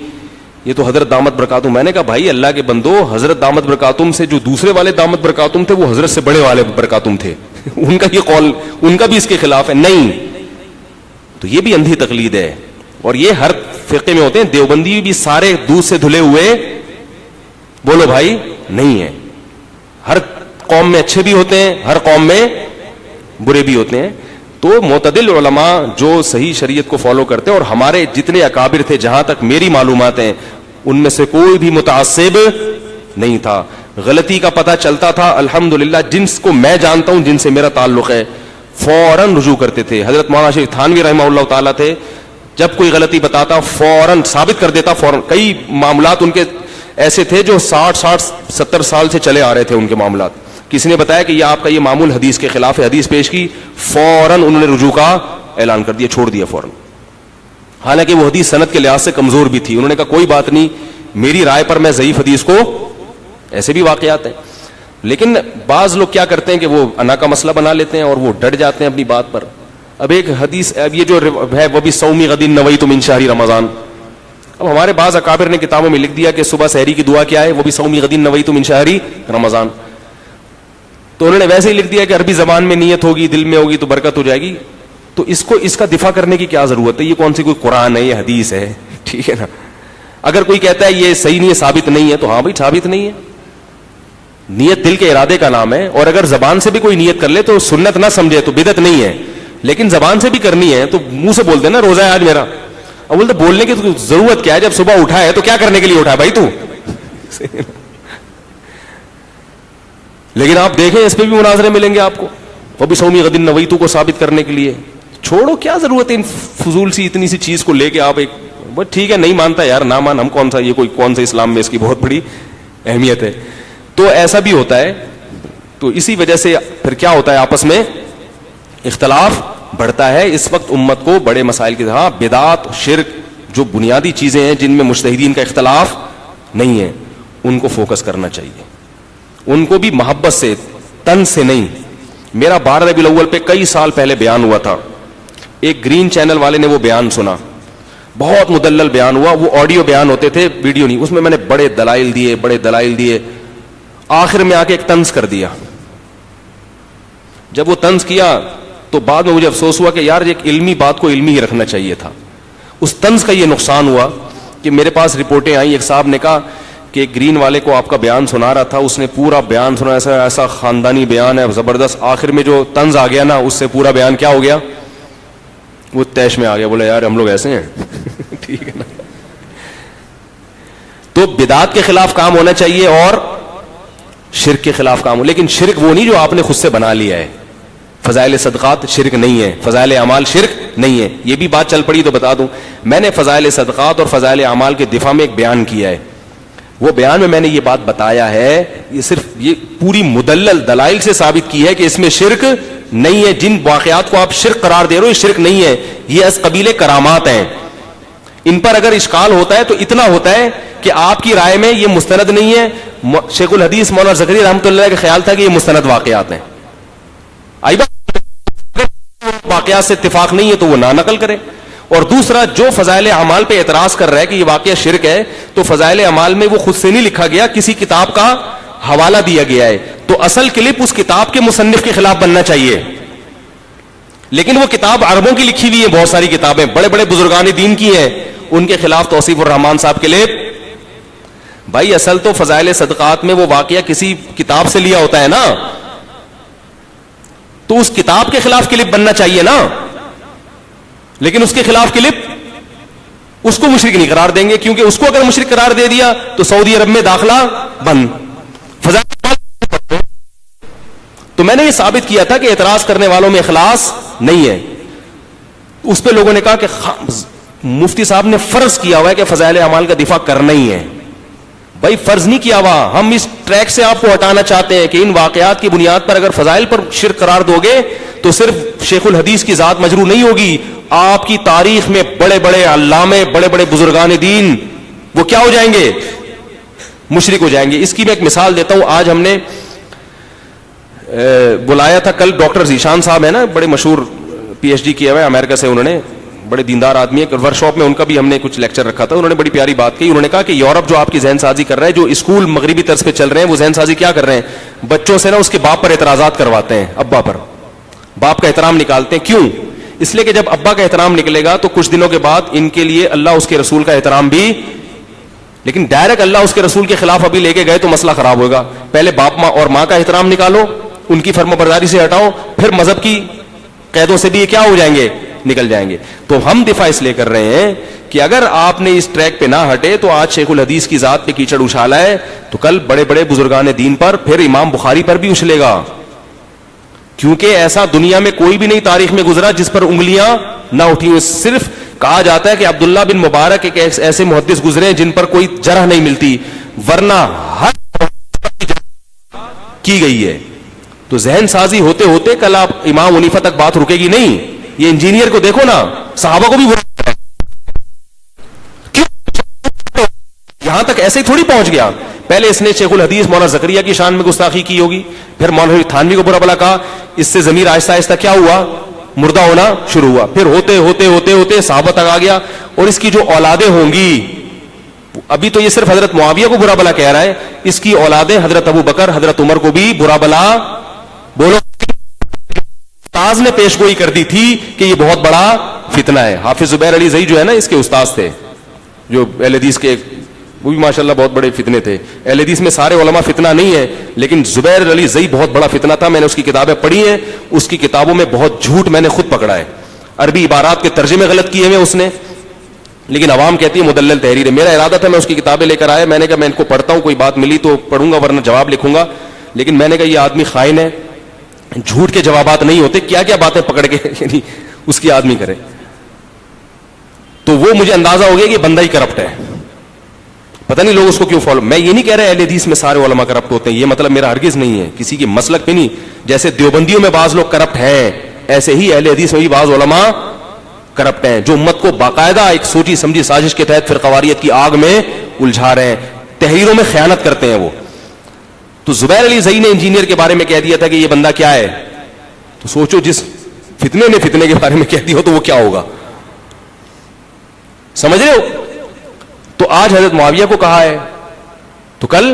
یہ تو حضرت دامت برکاتہم. میں نے کہا بھائی اللہ کے بندو, حضرت دامت برکاتہم سے جو دوسرے والے دامت برکاتہم تھے وہ حضرت سے بڑے والے برکاتہم تھے, ان کا یہ قول ان کا بھی اس کے خلاف ہے. نہیں, تو یہ بھی اندھی تقلید ہے, اور یہ ہر فرقے میں ہوتے ہیں. دیوبندی بھی سارے دودھ سے دھلے ہوئے بولو بھائی نہیں ہے, ہر قوم میں اچھے بھی ہوتے ہیں, ہر قوم میں برے بھی ہوتے ہیں. تو معتدل علماء جو صحیح شریعت کو فالو کرتے ہیں, اور ہمارے جتنے اکابر تھے جہاں تک میری معلومات ہیں ان میں سے کوئی بھی متعصب نہیں تھا. غلطی کا پتہ چلتا تھا الحمدللہ, جن کو میں جانتا ہوں جن سے میرا تعلق ہے فوراً رجوع کرتے تھے. حضرت مولانا شیخ تھانوی رحمہ اللہ تعالیٰ تھے, جب کوئی غلطی بتاتا فوراً ثابت کر دیتا فوراً. کئی معاملات ان کے ایسے تھے جو 60-70 سال سے چلے آ رہے تھے ان کے معاملات. کسی نے بتایا کہ یہ آپ کا یہ معمول حدیث کے خلاف ہے, حدیث پیش کی, فوراً انہوں نے رجوع کا اعلان کر دیا, چھوڑ دیا فوراً. حالانکہ وہ حدیث سند کے لحاظ سے کمزور بھی تھی. انہوں نے کہا کوئی بات نہیں, میری رائے پر میں ضعیف حدیث کو, ایسے بھی واقعات ہیں. لیکن بعض لوگ کیا کرتے ہیں کہ وہ انا کا مسئلہ بنا لیتے ہیں اور وہ ڈٹ جاتے ہیں اپنی بات پر. اب ایک حدیث, اب یہ جو ہے وہ بھی سومی غدین نویت من شہر رمضان. اب ہمارے بعض اکابر نے کتابوں میں لکھ دیا کہ صبح سحری کی دعا کیا ہے, وہ بھی سومی غدین نویت من شہر رمضان. تو انہوں نے ویسے ہی لکھ دیا کہ عربی زبان میں نیت ہوگی, دل میں ہوگی تو برکت ہو جائے گی. تو اس کا دفاع کرنے کی کیا ضرورت ہے؟ یہ کون سی کوئی قرآن ہے, یہ حدیث ہے, ٹھیک ہے نا. اگر کوئی کہتا ہے یہ صحیح نہیں ہے, ثابت نہیں ہے, تو ہاں بھائی ثابت نہیں ہے. نیت دل کے ارادے کا نام ہے, اور اگر زبان سے بھی کوئی نیت کر لے تو سنت نہ سمجھے تو بدعت نہیں ہے. لیکن زبان سے بھی کرنی ہے تو منہ سے بول دینا روزہ ہے آج میرا. اب بولتے بولنے کی ضرورت کیا ہے, جب صبح اٹھا ہے تو کیا کرنے کے لیے اٹھا ہے بھائی تو. لیکن آپ دیکھیں اس پہ بھی مناظرے ملیں گے آپ کو, وہ بھی سومی غدین نویتو کو ثابت کرنے کے لیے. چھوڑو, کیا ضرورت ہے ان فضول سی اتنی سی چیز کو لے کے آپ ایک, بس ٹھیک ہے نہیں مانتا یار نہ مان, ہم کون سا, یہ کوئی کون سا اسلام میں اس کی بہت بڑی اہمیت ہے. تو ایسا بھی ہوتا ہے. تو اسی وجہ سے پھر کیا ہوتا ہے, آپس میں اختلاف بڑھتا ہے. اس وقت امت کو بڑے مسائل کی, ہاں بدعات, شرک, جو بنیادی چیزیں ہیں جن میں مجتہدین کا اختلاف نہیں ہے, ان کو فوکس کرنا چاہیے. ان کو بھی محبت سے, تن سے نہیں. میرا 12 ربیع الاول پہ کئی سال پہلے بیان ہوا تھا, ایک گرین چینل والے نے وہ بیان سنا, بہت مدلل بیان ہوا. وہ آڈیو بیان ہوتے تھے, ویڈیو نہیں. اس میں نے بڑے دلائل دیے, آخر میں آ کے ایک طنز کر دیا. جب وہ طنز کیا تو بعد میں مجھے افسوس ہوا کہ یار ایک علمی بات کو علمی ہی رکھنا چاہیے تھا. اس طنز کا یہ نقصان ہوا کہ میرے پاس رپورٹیں آئیں. ایک صاحب نے کہا کہ گرین والے کو آپ کا بیان سنا رہا تھا, اس نے پورا بیان سنا, ایسا خاندانی بیان ہے زبردست. آخر میں جو طنز آ گیا نا, اس سے پورا بیان کیا ہو گیا, وہ تیش میں آ گیا. بولے یار ہم لوگ ایسے ہیں, ٹھیک ہے نا. تو بدعات کے خلاف کام ہونا چاہیے اور شرک کے خلاف کام ہو. لیکن شرک وہ نہیں جو آپ نے خود سے بنا لیا ہے. فضائل صدقات شرک نہیں ہے, فضائل اعمال شرک نہیں ہے. یہ بھی بات چل پڑی تو بتا دوں, میں نے فضائل صدقات اور فضائل اعمال کے دفاع میں ایک بیان کیا ہے. وہ بیان میں نے یہ بات بتایا ہے, یہ صرف یہ پوری مدلل دلائل سے ثابت کی ہے کہ اس میں شرک نہیں ہے. جن واقعات کو آپ شرک قرار دے رہے ہو یہ شرک نہیں ہے, یہ از قبیل کرامات ہیں. ان پر اگر اشکال ہوتا ہے تو اتنا ہوتا ہے کہ آپ کی رائے میں یہ مستند نہیں ہے. شیخ الحدیث مولانا زکریا رحمۃ اللہ کا خیال تھا کہ یہ مستند واقعات ہیں. آئی بات, واقعات سے اتفاق نہیں ہے تو وہ نہ نقل کرے. اور دوسرا, جو فضائل اعمال پہ اعتراض کر رہا ہے کہ یہ واقعہ شرک ہے, تو فضائل اعمال میں وہ خود سے نہیں لکھا گیا, کسی کتاب کا حوالہ دیا گیا ہے. تو اصل کلپ اس کتاب کے مصنف کے خلاف بننا چاہیے. لیکن وہ کتاب عربوں کی لکھی ہوئی ہے, بہت ساری کتابیں بڑے بڑے بزرگان دین کی ہیں, ان کے خلاف توصیف الرحمان صاحب کے لیے. بھائی اصل تو فضائل صدقات میں وہ واقعہ کسی کتاب سے لیا ہوتا ہے نا, تو اس کتاب کے خلاف کلپ بننا چاہیے نا. لیکن اس کے خلاف کلپ اس کو مشرک نہیں قرار دیں گے, کیونکہ اس کو اگر مشرک قرار دے دیا تو سعودی عرب میں داخلہ بند. تو میں نے یہ ثابت کیا تھا کہ اعتراض کرنے والوں میں اخلاص نہیں ہے. اس پہ لوگوں نے کہا کہ مفتی صاحب نے فرض کیا ہوا ہے کہ فضائل اعمال کا دفاع کرنا ہی ہے. بھائی فرض نہیں کیا ہوا, ہم اس ٹریک سے آپ کو ہٹانا چاہتے ہیں کہ ان واقعات کی بنیاد پر اگر فضائل پر شرک قرار دو گے تو صرف شیخ الحدیث کی ذات مجروح نہیں ہوگی, آپ کی تاریخ میں بڑے بڑے علامے, بڑے بڑے بزرگان دین وہ کیا ہو جائیں گے, مشرک ہو جائیں گے. اس کی میں ایک مثال دیتا ہوں. آج ہم نے بلایا تھا کل ڈاکٹر ذیشان صاحب ہے نا, بڑے مشہور پی ایچ ڈی کیا ہوا ہے امریکہ سے, انہوں نے بڑے دیندار آدمی ہے, ورک شاپ میں ان کا بھی ہم نے کچھ لیکچر رکھا تھا. انہوں نے بڑی پیاری بات کی. انہوں نے کہا کہ یورپ جو آپ کی ذہن سازی کر رہا ہے, جو اسکول مغربی طرز پہ چل رہے ہیں, وہ ذہن سازی کیا کر رہے ہیں, بچوں سے نا اس کے باپ پر اعتراضات کرواتے ہیں, ابا پر, باپ کا احترام نکالتے ہیں. کیوں؟ اس لیے کہ جب ابا کا احترام نکلے گا تو کچھ دنوں کے بعد ان کے لیے اللہ اس کے رسول کا احترام بھی, لیکن ڈائریکٹ اللہ اس کے رسول کے خلاف ابھی لے کے گئے تو مسئلہ خراب ہوگا. پہلے باپ ماں اور ماں کا احترام نکالو, ان کی فرما برداری سے ہٹاؤ, پھر مذہب کی قیدوں سے بھی یہ کیا ہو جائیں گے, نکل جائیں گے. تو ہم دفاع اس لیے کر رہے ہیں کہ اگر آپ نے اس ٹریک پہ نہ ہٹے تو آج شیخ الحدیث کی ذات پہ کیچڑ اچھالا ہے تو کل بڑے بڑے بزرگان دین پر, پھر امام بخاری پر بھی اچھلے گا, کیونکہ ایسا دنیا میں کوئی بھی نہیں تاریخ میں گزرا جس پر انگلیاں نہ اٹھی. صرف کہا جاتا ہے کہ عبداللہ بن مبارک ایک ایسے محدث گزرے جن پر کوئی جرح نہیں ملتی, ورنہ ہر کی گئی ہے. تو ذہن سازی ہوتے ہوتے کل آپ امام حنیفہ تک بات رکے گی نہیں. یہ انجینئر کو دیکھو نا, صحابہ کو بھی برا یہاں تک ایسے ہی تھوڑی پہنچ گیا. پہلے اس نے شیخ الحدیث مولانا زکریا کی شان میں گستاخی کی ہوگی, پھر مولانا تھانوی کو برا بلا کہا, اس سے ضمیر آہستہ آہستہ کیا ہوا, مردہ ہونا شروع ہوا. پھر ہوتے ہوتے ہوتے ہوتے صحابہ تک آ گیا. اور اس کی جو اولادیں ہوں گی, ابھی تو یہ صرف حضرت معاویہ کو برا بلا کہہ رہا ہے, اس کی اولادیں حضرت ابو بکر, حضرت عمر کو بھی برا بلا بولو. استاذ نے پیش گوئی کر دی تھی کہ یہ بہت بڑا فتنہ ہے. حافظ زبیر علی زئی جو ہے نا اس کے استاذ تھے, جو اہل حدیث کے, وہ بھی ماشاءاللہ بہت بڑے فتنے تھے. اہل حدیث میں سارے علماء فتنہ نہیں ہے, لیکن زبیر علی زئی بہت بڑا فتنہ تھا. میں نے اس کی کتابیں پڑھی ہیں, اس کی کتابوں میں بہت جھوٹ میں نے خود پکڑا ہے. عربی عبارات کے ترجمے غلط کیے ہوئے اس نے, لیکن عوام کہتی ہے مدلل تحریر ہے. میرا ارادہ تھا میں اس کی کتابیں لے کر آیا, میں نے کہا میں ان کو پڑھتا ہوں, کوئی بات ملی تو پڑھوں گا ورنہ جواب لکھوں گا. لیکن میں نے کہا یہ آدمی خائن ہے, جھوٹ کے جوابات نہیں ہوتے, کیا کیا باتیں پکڑ کے یعنی اس کی آدمی کرے. تو وہ مجھے اندازہ ہو گیا کہ بندہ ہی کرپٹ ہے. پتہ نہیں لوگ اس کو کیوں فالو. میں یہ نہیں کہہ رہا اہل حدیث میں سارے علماء کرپٹ ہوتے ہیں, یہ مطلب میرا ہرگز نہیں ہے, کسی کے مسلک پہ نہیں. جیسے دیوبندیوں میں بعض لوگ کرپٹ ہیں, ایسے ہی اہل حدیث میں بھی بعض علماء کرپٹ ہیں, جو امت کو باقاعدہ ایک سوچی سمجھی سازش کے تحت فرقواریت کی آگ میں الجھا رہے ہیں, تحریروں میں خیانت کرتے ہیں وہ. تو زبیر علی زئی نے انجینئر کے بارے میں کہہ دیا تھا کہ یہ بندہ کیا ہے, تو سوچو جس فتنے نے فتنے کے بارے میں کہہ دیا ہو تو وہ کیا ہوگا, سمجھ رہے ہو. تو آج حضرت معاویہ کو کہا ہے, تو کل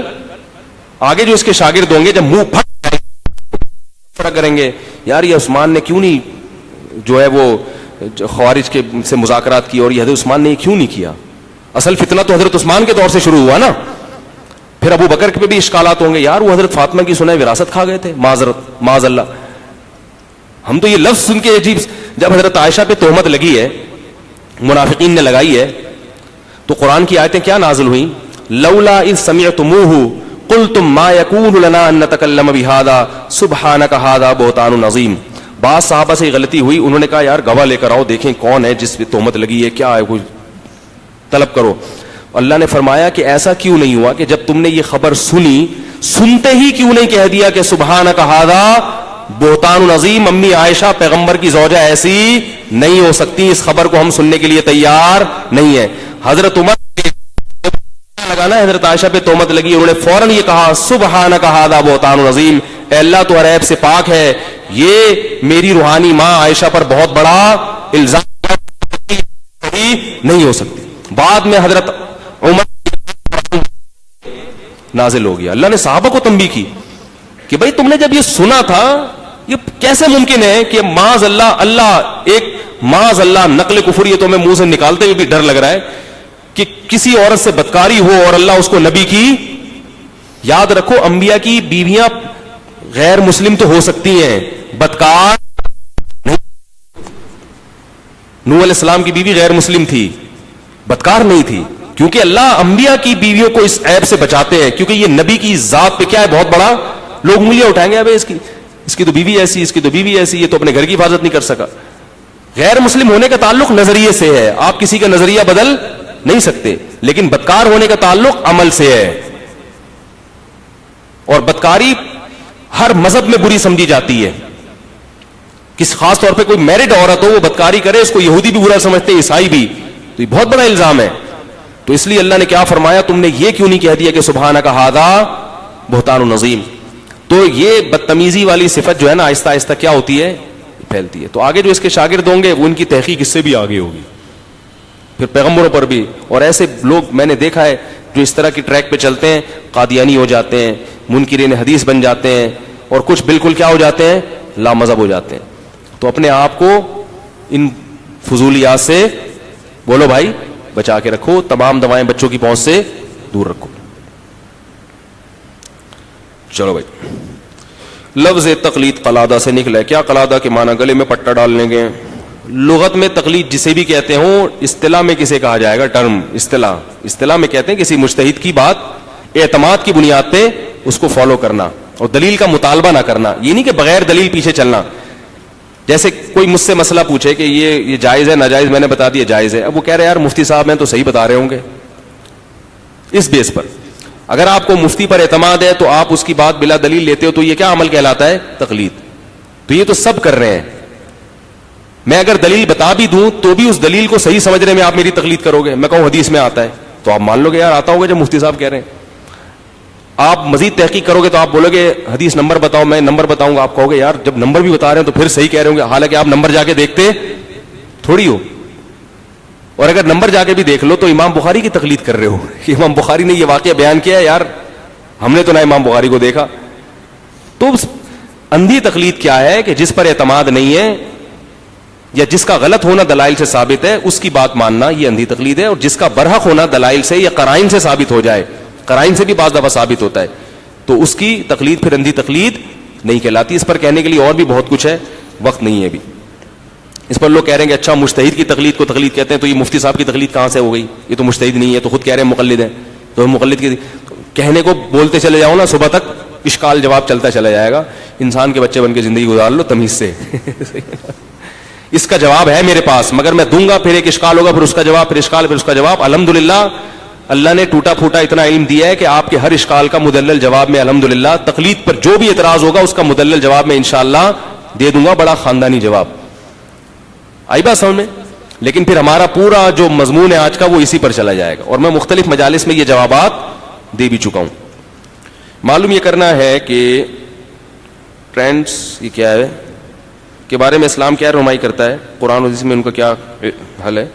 آگے جو اس کے شاگرد ہوں گے جب منہ پھٹ کریں گے, یار یہ عثمان نے کیوں نہیں جو ہے وہ خوارج کے سے مذاکرات کی, اور یہ حضرت عثمان نے کیوں نہیں کیا. اصل فتنہ تو حضرت عثمان کے دور سے شروع ہوا نا. پھر ابو بکر پہ بھی اشکالات ہوں گے, یار وہ حضرت فاطمہ کی سنائے وراثت کھا گئے تھے, معاذ اللہ. ہم تو یہ لفظ سن کے عجیب, جب حضرت عائشہ پہ تہمت لگی ہے, منافقین نے لگائی ہے, تو قرآن کی آیتیں کیا نازل ہوئیں, لولا اذ سمعتموہ قلتم ما یکون لنا ان نتکلم بہذا سبحانک ھذا بہتان عظیم. بعض صحابہ سے غلطی ہوئی, انہوں نے کہا یار گواہ لے کر آؤ, دیکھیں کون ہے جس پہ تہمت لگی ہے, کیا ہے, کوئی طلب کرو. اللہ نے فرمایا کہ ایسا کیوں نہیں ہوا کہ جب تم نے یہ خبر سنی, سنتے ہی کیوں نہیں کہہ دیا کہ سبحانک ھذا بہتان عظیم. امی عائشہ پیغمبر کی زوجہ ایسی نہیں ہو سکتی, اس خبر کو ہم سننے کے لیے تیار نہیں ہے. حضرت عمر لگانا, حضرت عائشہ پہ تہمت لگی, انہوں نے فوراً یہ کہا سبحانک ھذا بہتان عظیم, اے اللہ تو ہر عیب سے پاک ہے, یہ میری روحانی ماں عائشہ پر بہت بڑا الزام نہیں ہو سکتی. بعد میں حضرت عمر نازل ہو گیا, اللہ نے صحابہ کو تنبیہ کی کہ بھائی تم نے جب یہ سنا تھا, یہ کیسے ممکن ہے کہ معاذ اللہ ایک معاذ اللہ نقل کفر, یہ تو میں منہ سے نکالتے ہوئے بھی ڈر لگ رہا ہے کہ کسی عورت سے بدکاری ہو اور اللہ اس کو نبی کی. یاد رکھو انبیاء کی بیویاں غیر مسلم تو ہو سکتی ہیں, بدکار نہیں. نوح علیہ السلام کی بیوی غیر مسلم تھی, بدکار نہیں تھی, کیونکہ اللہ انبیاء کی بیویوں کو اس عیب سے بچاتے ہیں, کیونکہ یہ نبی کی ذات پہ کیا ہے بہت بڑا, لوگ انگلیاں اٹھائیں گے ابے اس کی تو بیوی ایسی, اس کی تو بیوی ایسی, یہ تو اپنے گھر کی حفاظت نہیں کر سکا. غیر مسلم ہونے کا تعلق نظریے سے ہے, آپ کسی کا نظریہ بدل نہیں سکتے, لیکن بدکار ہونے کا تعلق عمل سے ہے. اور بدکاری ہر مذہب میں بری سمجھی جاتی ہے. کس خاص طور پہ کوئی میرڈ عورت ہو وہ بدکاری کرے, اس کو یہودی بھی برا سمجھتے ہیں, عیسائی بھی, تو یہ بہت بڑا الزام ہے. تو اس لیے اللہ نے کیا فرمایا, تم نے یہ کیوں نہیں کہہ دیا کہ سبحانک ھذا بہتان عظیم. تو یہ بدتمیزی والی صفت جو ہے نا آہستہ آہستہ کیا ہوتی ہے, پھیلتی ہے. تو آگے جو اس کے شاگرد ہوں گے وہ ان کی تحقیق اس سے بھی آگے ہوگی, پھر پیغمبروں پر بھی. اور ایسے لوگ میں نے دیکھا ہے جو اس طرح کی ٹریک پہ چلتے ہیں, قادیانی ہو جاتے ہیں, منکرین حدیث بن جاتے ہیں, اور کچھ بالکل کیا ہو جاتے ہیں, لا مذہب ہو جاتے ہیں. تو اپنے آپ کو ان فضولیات سے بولو بھائی بچا کے رکھو, تمام دوائیں بچوں کی پہنچ سے دور رکھو. چلو بھائی, لفظ تقلید قلادہ سے نکلا ہے. کیا قلادہ کے معنی گلے میں پٹا ڈالنے کے؟ لغت میں تقلید جسے بھی کہتے ہوں, اصطلاح میں کسے کہا جائے گا؟ ٹرم اصطلاح میں کہتے ہیں کسی مجتہد کی بات اعتماد کی بنیاد پہ اس کو فالو کرنا اور دلیل کا مطالبہ نہ کرنا. یہ نہیں کہ بغیر دلیل پیچھے چلنا. جیسے کوئی مجھ سے مسئلہ پوچھے کہ یہ جائز ہے ناجائز, میں نے بتا دیا جائز ہے, اب وہ کہہ رہے یار مفتی صاحب ہیں تو صحیح بتا رہے ہوں گے. اس بیس پر اگر آپ کو مفتی پر اعتماد ہے تو آپ اس کی بات بلا دلیل لیتے ہو, تو یہ کیا عمل کہلاتا ہے؟ تقلید. تو یہ تو سب کر رہے ہیں. میں اگر دلیل بتا بھی دوں تو بھی اس دلیل کو صحیح سمجھنے میں آپ میری تقلید کرو گے. میں کہوں حدیث میں آتا ہے تو آپ مان لو گے یار آتا ہوگا جب مفتی صاحب کہہ رہے ہیں. آپ مزید تحقیق کرو گے تو آپ بولو گے حدیث نمبر بتاؤ, میں نمبر بتاؤں گا, آپ کہو گے یار جب نمبر بھی بتا رہے ہیں تو پھر صحیح کہہ رہے ہوں گے, حالانکہ آپ نمبر جا کے دیکھتے تھوڑی ہو. اور اگر نمبر جا کے بھی دیکھ لو تو امام بخاری کی تقلید کر رہے ہو. امام بخاری نے یہ واقعہ بیان کیا ہے, یار ہم نے تو نہ امام بخاری کو دیکھا. تو اندھی تقلید کیا ہے کہ جس پر اعتماد نہیں ہے یا جس کا غلط ہونا دلائل سے ثابت ہے اس کی بات ماننا, یہ اندھی تقلید ہے. اور جس کا برحق ہونا دلائل سے یا قرائن سے ثابت ہو جائے, قرائن سے بھی بعض دفعہ ثابت ہوتا ہے, تو اس کی تقلید پھر اندھی تقلید نہیں کہلاتی. اس پر کہنے کے لیے اور بھی بہت کچھ ہے, وقت نہیں ہے ابھی. اس پر لوگ کہہ رہے ہیں کہ اچھا مجتہد کی تقلید کو تقلید کہتے ہیں, تو یہ مفتی صاحب کی تقلید کہاں سے ہو گئی؟ یہ تو مجتہد نہیں ہے, تو خود کہہ رہے ہیں مقلد ہیں. تو مقلد کی کہنے کو بولتے چلے جاؤ نا, صبح تک اشکال جواب چلتا چلا جائے گا. انسان کے بچے بن کے زندگی گزار لو تمیز سے. اس کا جواب ہے میرے پاس, مگر میں دوں گا, پھر ایک اشکال ہوگا, پھر اس کا جواب, پھر اشکال, پھر اس کا جواب. الحمدللہ اللہ نے ٹوٹا پھوٹا اتنا علم دیا ہے کہ آپ کے ہر اشکال کا مدلل جواب میں الحمدللہ تقلید پر جو بھی اعتراض ہوگا اس کا مدلل جواب میں انشاءاللہ دے دوں گا, بڑا خاندانی جواب. آئی بات سمجھ میں؟ لیکن پھر ہمارا پورا جو مضمون ہے آج کا وہ اسی پر چلا جائے گا, اور میں مختلف مجالس میں یہ جوابات دے بھی چکا ہوں. معلوم یہ کرنا ہے کہ ٹرینڈز یہ کیا ہے کے بارے میں اسلام کیا رہنمائی کرتا ہے, قرآن و حدیث میں ان کا کیا حل ہے.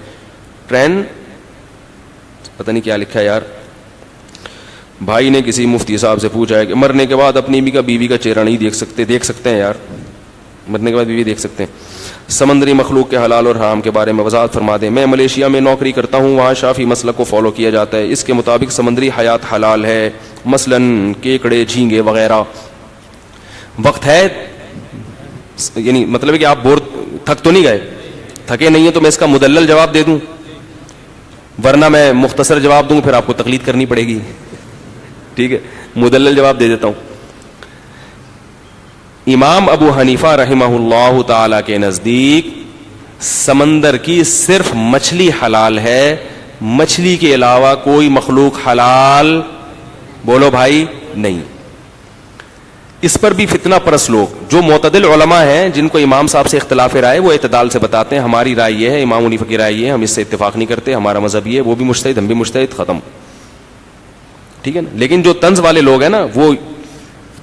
ٹرینڈ پتہ نہیں کیا لکھا ہے یار. بھائی نے کسی مفتی صاحب سے پوچھا ہے کہ مرنے کے بعد اپنی بیوی کا چہرہ نہیں دیکھ سکتے. دیکھ سکتے ہیں یار, مرنے کے بعد بیوی دیکھ سکتے ہیں. سمندری مخلوق کے حلال اور حرام کے بارے میں وضاحت فرما دیں. میں ملیشیا میں نوکری کرتا ہوں, وہاں شافعی مسلک کو فالو کیا جاتا ہے. اس کے مطابق سمندری حیات حلال ہے, مثلاً کیکڑے, جھینگے وغیرہ. وقت ہے, یعنی مطلب ہے کہ آپ بور تھک تو نہیں گئے, تھکے نہیں ہیں تو میں اس کا مدلل جواب دے دوں, ورنہ میں مختصر جواب دوں پھر آپ کو تقلید کرنی پڑے گی. ٹھیک ہے, مدلل جواب دے دیتا ہوں. امام ابو حنیفہ رحمہ اللہ تعالی کے نزدیک سمندر کی صرف مچھلی حلال ہے, مچھلی کے علاوہ کوئی مخلوق حلال بولو بھائی نہیں. اس پر بھی فتنہ پرست لوگ جو معتدل علماء ہیں جن کو امام صاحب سے اختلاف رائے, وہ اعتدال سے بتاتے ہیں ہماری رائے یہ ہے, امام حنیفہ کی رائے یہ ہے, ہم اس سے اتفاق نہیں کرتے, ہمارا مذہب یہ ہے, وہ بھی مجتہد ہم بھی مجتہد, ختم. ٹھیک ہے نا. لیکن جو طنز والے لوگ ہیں نا, وہ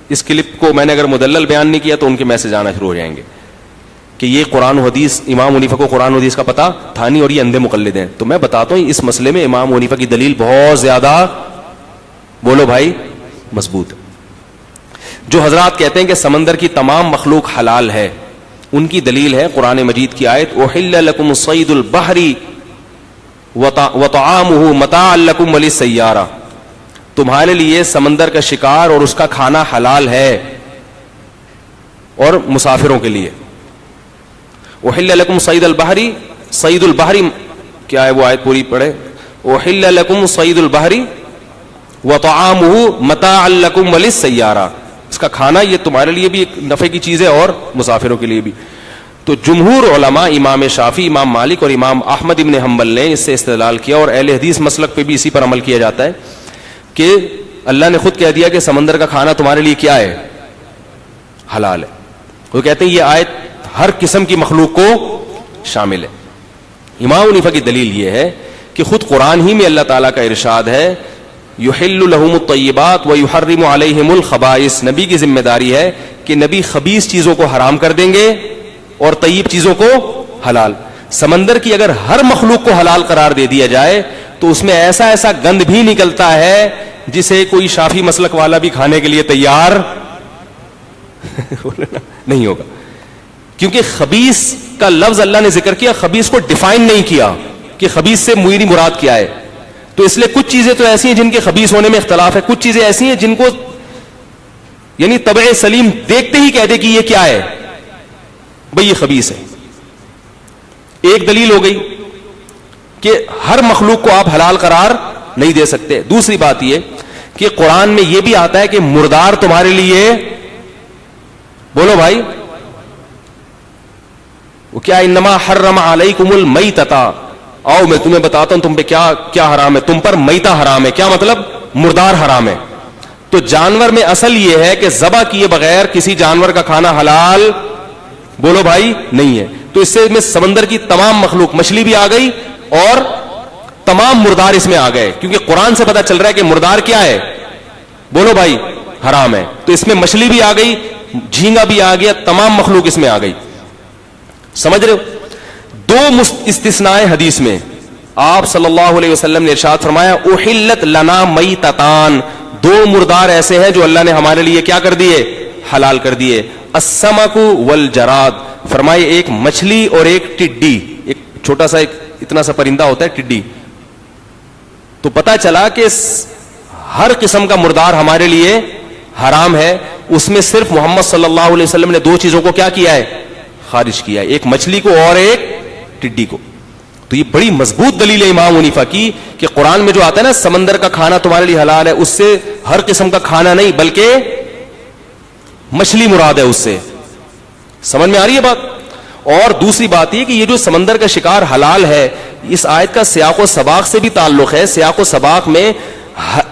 اس کلپ کو میں نے اگر مدلل بیان نہیں کیا تو ان کے میسج آنا شروع ہو جائیں گے کہ یہ قرآن و حدیث, امام حنیفہ کو قرآن و حدیث کا پتہ تھا نہیں اور یہ اندھے مقلد ہیں. تو میں بتاتا ہوں اس مسئلے میں امام حنیفہ کی دلیل بہت زیادہ بولو بھائی مضبوط. جو حضرات کہتے ہیں کہ سمندر کی تمام مخلوق حلال ہے, ان کی دلیل ہے قرآن مجید کی آیت احل لکم صید البحر وطعامہ متاعا لکم وللسیارہ, تمہارے لیے سمندر کا شکار اور اس کا کھانا حلال ہے اور مسافروں کے لیے. احل لکم صید البحر, صید البحر کیا ہے وہ آیت پوری پڑھے, احل لکم صید البحر وطعامہ متاعا لکم وللسیارہ، اس کا کھانا یہ تمہارے لیے بھی ایک نفع کی چیز ہے اور مسافروں کے لیے بھی. تو جمہور علماء امام شافعی، امام مالک اور امام احمد ابن حنبل نے اس سے استدلال کیا، اور اہل حدیث مسلک پہ بھی اسی پر عمل کیا جاتا ہے کہ اللہ نے خود کہہ دیا کہ سمندر کا کھانا تمہارے لیے کیا ہے؟ حلال ہے. وہ کہتے ہیں یہ آیت ہر قسم کی مخلوق کو شامل ہے. امام حنیفہ کی دلیل یہ ہے کہ خود قرآن ہی میں اللہ تعالیٰ کا ارشاد ہے یحل لہم الطیبات ویحرم علیہم الخبائث، نبی کی ذمہ داری ہے کہ نبی خبیث چیزوں کو حرام کر دیں گے اور طیب چیزوں کو حلال. سمندر کی اگر ہر مخلوق کو حلال قرار دے دیا جائے تو اس میں ایسا ایسا گند بھی نکلتا ہے جسے کوئی شافی مسلک والا بھی کھانے کے لیے تیار نہیں ہوگا، کیونکہ خبیث کا لفظ اللہ نے ذکر کیا، خبیث کو ڈیفائن نہیں کیا کہ خبیث سے میری مراد کیا ہے. تو اس لیے کچھ چیزیں تو ایسی ہیں جن کے خبیث ہونے میں اختلاف ہے، کچھ چیزیں ایسی ہیں جن کو یعنی طبع سلیم دیکھتے ہی کہہ دے کہ یہ کیا ہے، بھئی یہ خبیث ہے. ایک دلیل ہو گئی کہ ہر مخلوق کو آپ حلال قرار نہیں دے سکتے. دوسری بات یہ کہ قرآن میں یہ بھی آتا ہے کہ مردار تمہارے لیے، بولو بھائی، وہ کیا انما حرم علیکم المیتۃ، آؤ میں تمہیں بتاتا ہوں تم پہ کیا کیا حرام ہے. تم پر میتہ حرام ہے، کیا مطلب؟ مردار حرام ہے. تو جانور میں اصل یہ ہے کہ ذبح کیے بغیر کسی جانور کا کھانا حلال، بولو بھائی، نہیں ہے. تو اس سے میں سمندر کی تمام مخلوق، مچھلی بھی آ گئی اور تمام مردار اس میں آ گئے، کیونکہ قرآن سے پتا چل رہا ہے کہ مردار کیا ہے، بولو بھائی، حرام ہے. تو اس میں مچھلی بھی آ گئی، جھینگا بھی آ گیا، تمام مخلوق اس میں آ گئی. سمجھ رہے ہو؟ دو استثناء حدیث میں آپ صلی اللہ علیہ وسلم نے ارشاد فرمایا احلت لنا میتتان، دو مردار ایسے ہیں جو اللہ نے ہمارے لیے کیا کر دیے؟ حلال کر دیے. السمک والجراد، فرمائے ایک مچھلی اور ایک ٹڈی، ایک چھوٹا سا ایک اتنا سا پرندہ ہوتا ہے ٹڈی. تو پتا چلا کہ ہر قسم کا مردار ہمارے لیے حرام ہے. اس میں صرف محمد صلی اللہ علیہ وسلم نے دو چیزوں کو کیا کیا ہے؟ خارج کیا ہے، ایک مچھلی کو اور ایک ٹڈی کو. تو یہ بڑی مضبوط دلیل ہے امام حنیفہ کی کہ قرآن میں جو آتا ہے نا سمندر کا کھانا تمہارے لیے حلال ہے، اس سے ہر قسم کا کھانا نہیں بلکہ مچھلی مراد ہے اس سے. سمجھ میں آ رہی ہے بات؟ اور دوسری بات یہ کہ یہ جو سمندر کا شکار حلال ہے، اس آیت کا سیاق و سباق سے بھی تعلق ہے. سیاق و سباق میں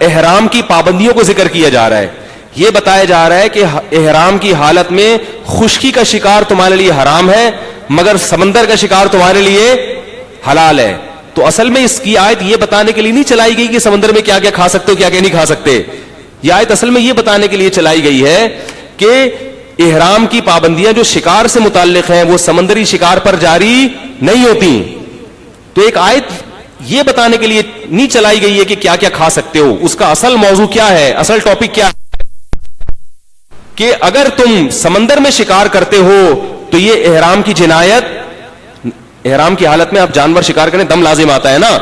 احرام کی پابندیوں کو ذکر کیا جا رہا ہے. یہ بتایا جا رہا ہے کہ احرام کی حالت میں خشکی کا شکار تمہارے لیے حرام ہے مگر سمندر کا شکار تمہارے لیے حلال ہے. تو اصل میں اس کی آیت یہ بتانے کے لیے نہیں چلائی گئی کہ سمندر میں کیا کیا کھا سکتے ہو، کیا کیا نہیں کھا سکتے. یہ آیت اصل میں یہ بتانے کے لیے چلائی گئی ہے کہ احرام کی پابندیاں جو شکار سے متعلق ہیں وہ سمندری شکار پر جاری نہیں ہوتی. تو ایک آیت یہ بتانے کے لیے نہیں چلائی گئی ہے کہ کیا کیا کھا سکتے ہو. اس کا اصل موضوع کیا ہے، اصل ٹاپک کیا ہے کہ اگر تم سمندر میں شکار کرتے ہو تو یہ احرام کی جنایت. احرام کی حالت میں آپ جانور شکار کریں دم لازم آتا ہے نا،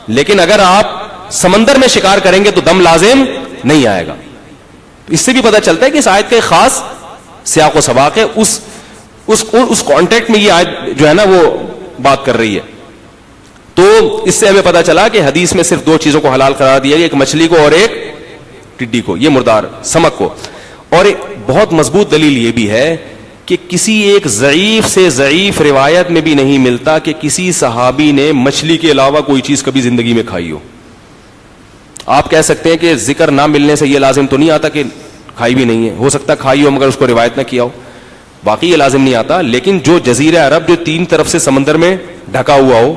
لیکن اگر آپ سمندر میں شکار کریں گے تو دم لازم نہیں آئے گا. اس سے بھی پتہ چلتا ہے کہ اس آیت کا ایک خاص سیاق و سباق ہے. اس کانٹیکٹ میں یہ آیت جو ہے نا وہ بات کر رہی ہے. تو اس سے ہمیں پتہ چلا کہ حدیث میں صرف دو چیزوں کو حلال قرار دیا گیا، ایک مچھلی کو اور ایک ٹڈی کو، یہ مردار سمک کو. اور ایک بہت مضبوط دلیل یہ بھی ہے کہ کسی ایک ضعیف سے ضعیف روایت میں بھی نہیں ملتا کہ کسی صحابی نے مچھلی کے علاوہ کوئی چیز کبھی زندگی میں کھائی ہو. آپ کہہ سکتے ہیں کہ ذکر نہ ملنے سے یہ لازم تو نہیں آتا کہ کھائی بھی نہیں ہے، ہو سکتا کھائی ہو مگر اس کو روایت نہ کیا ہو، باقی یہ لازم نہیں آتا. لیکن جو جزیرہ عرب جو تین طرف سے سمندر میں ڈھکا ہوا ہو،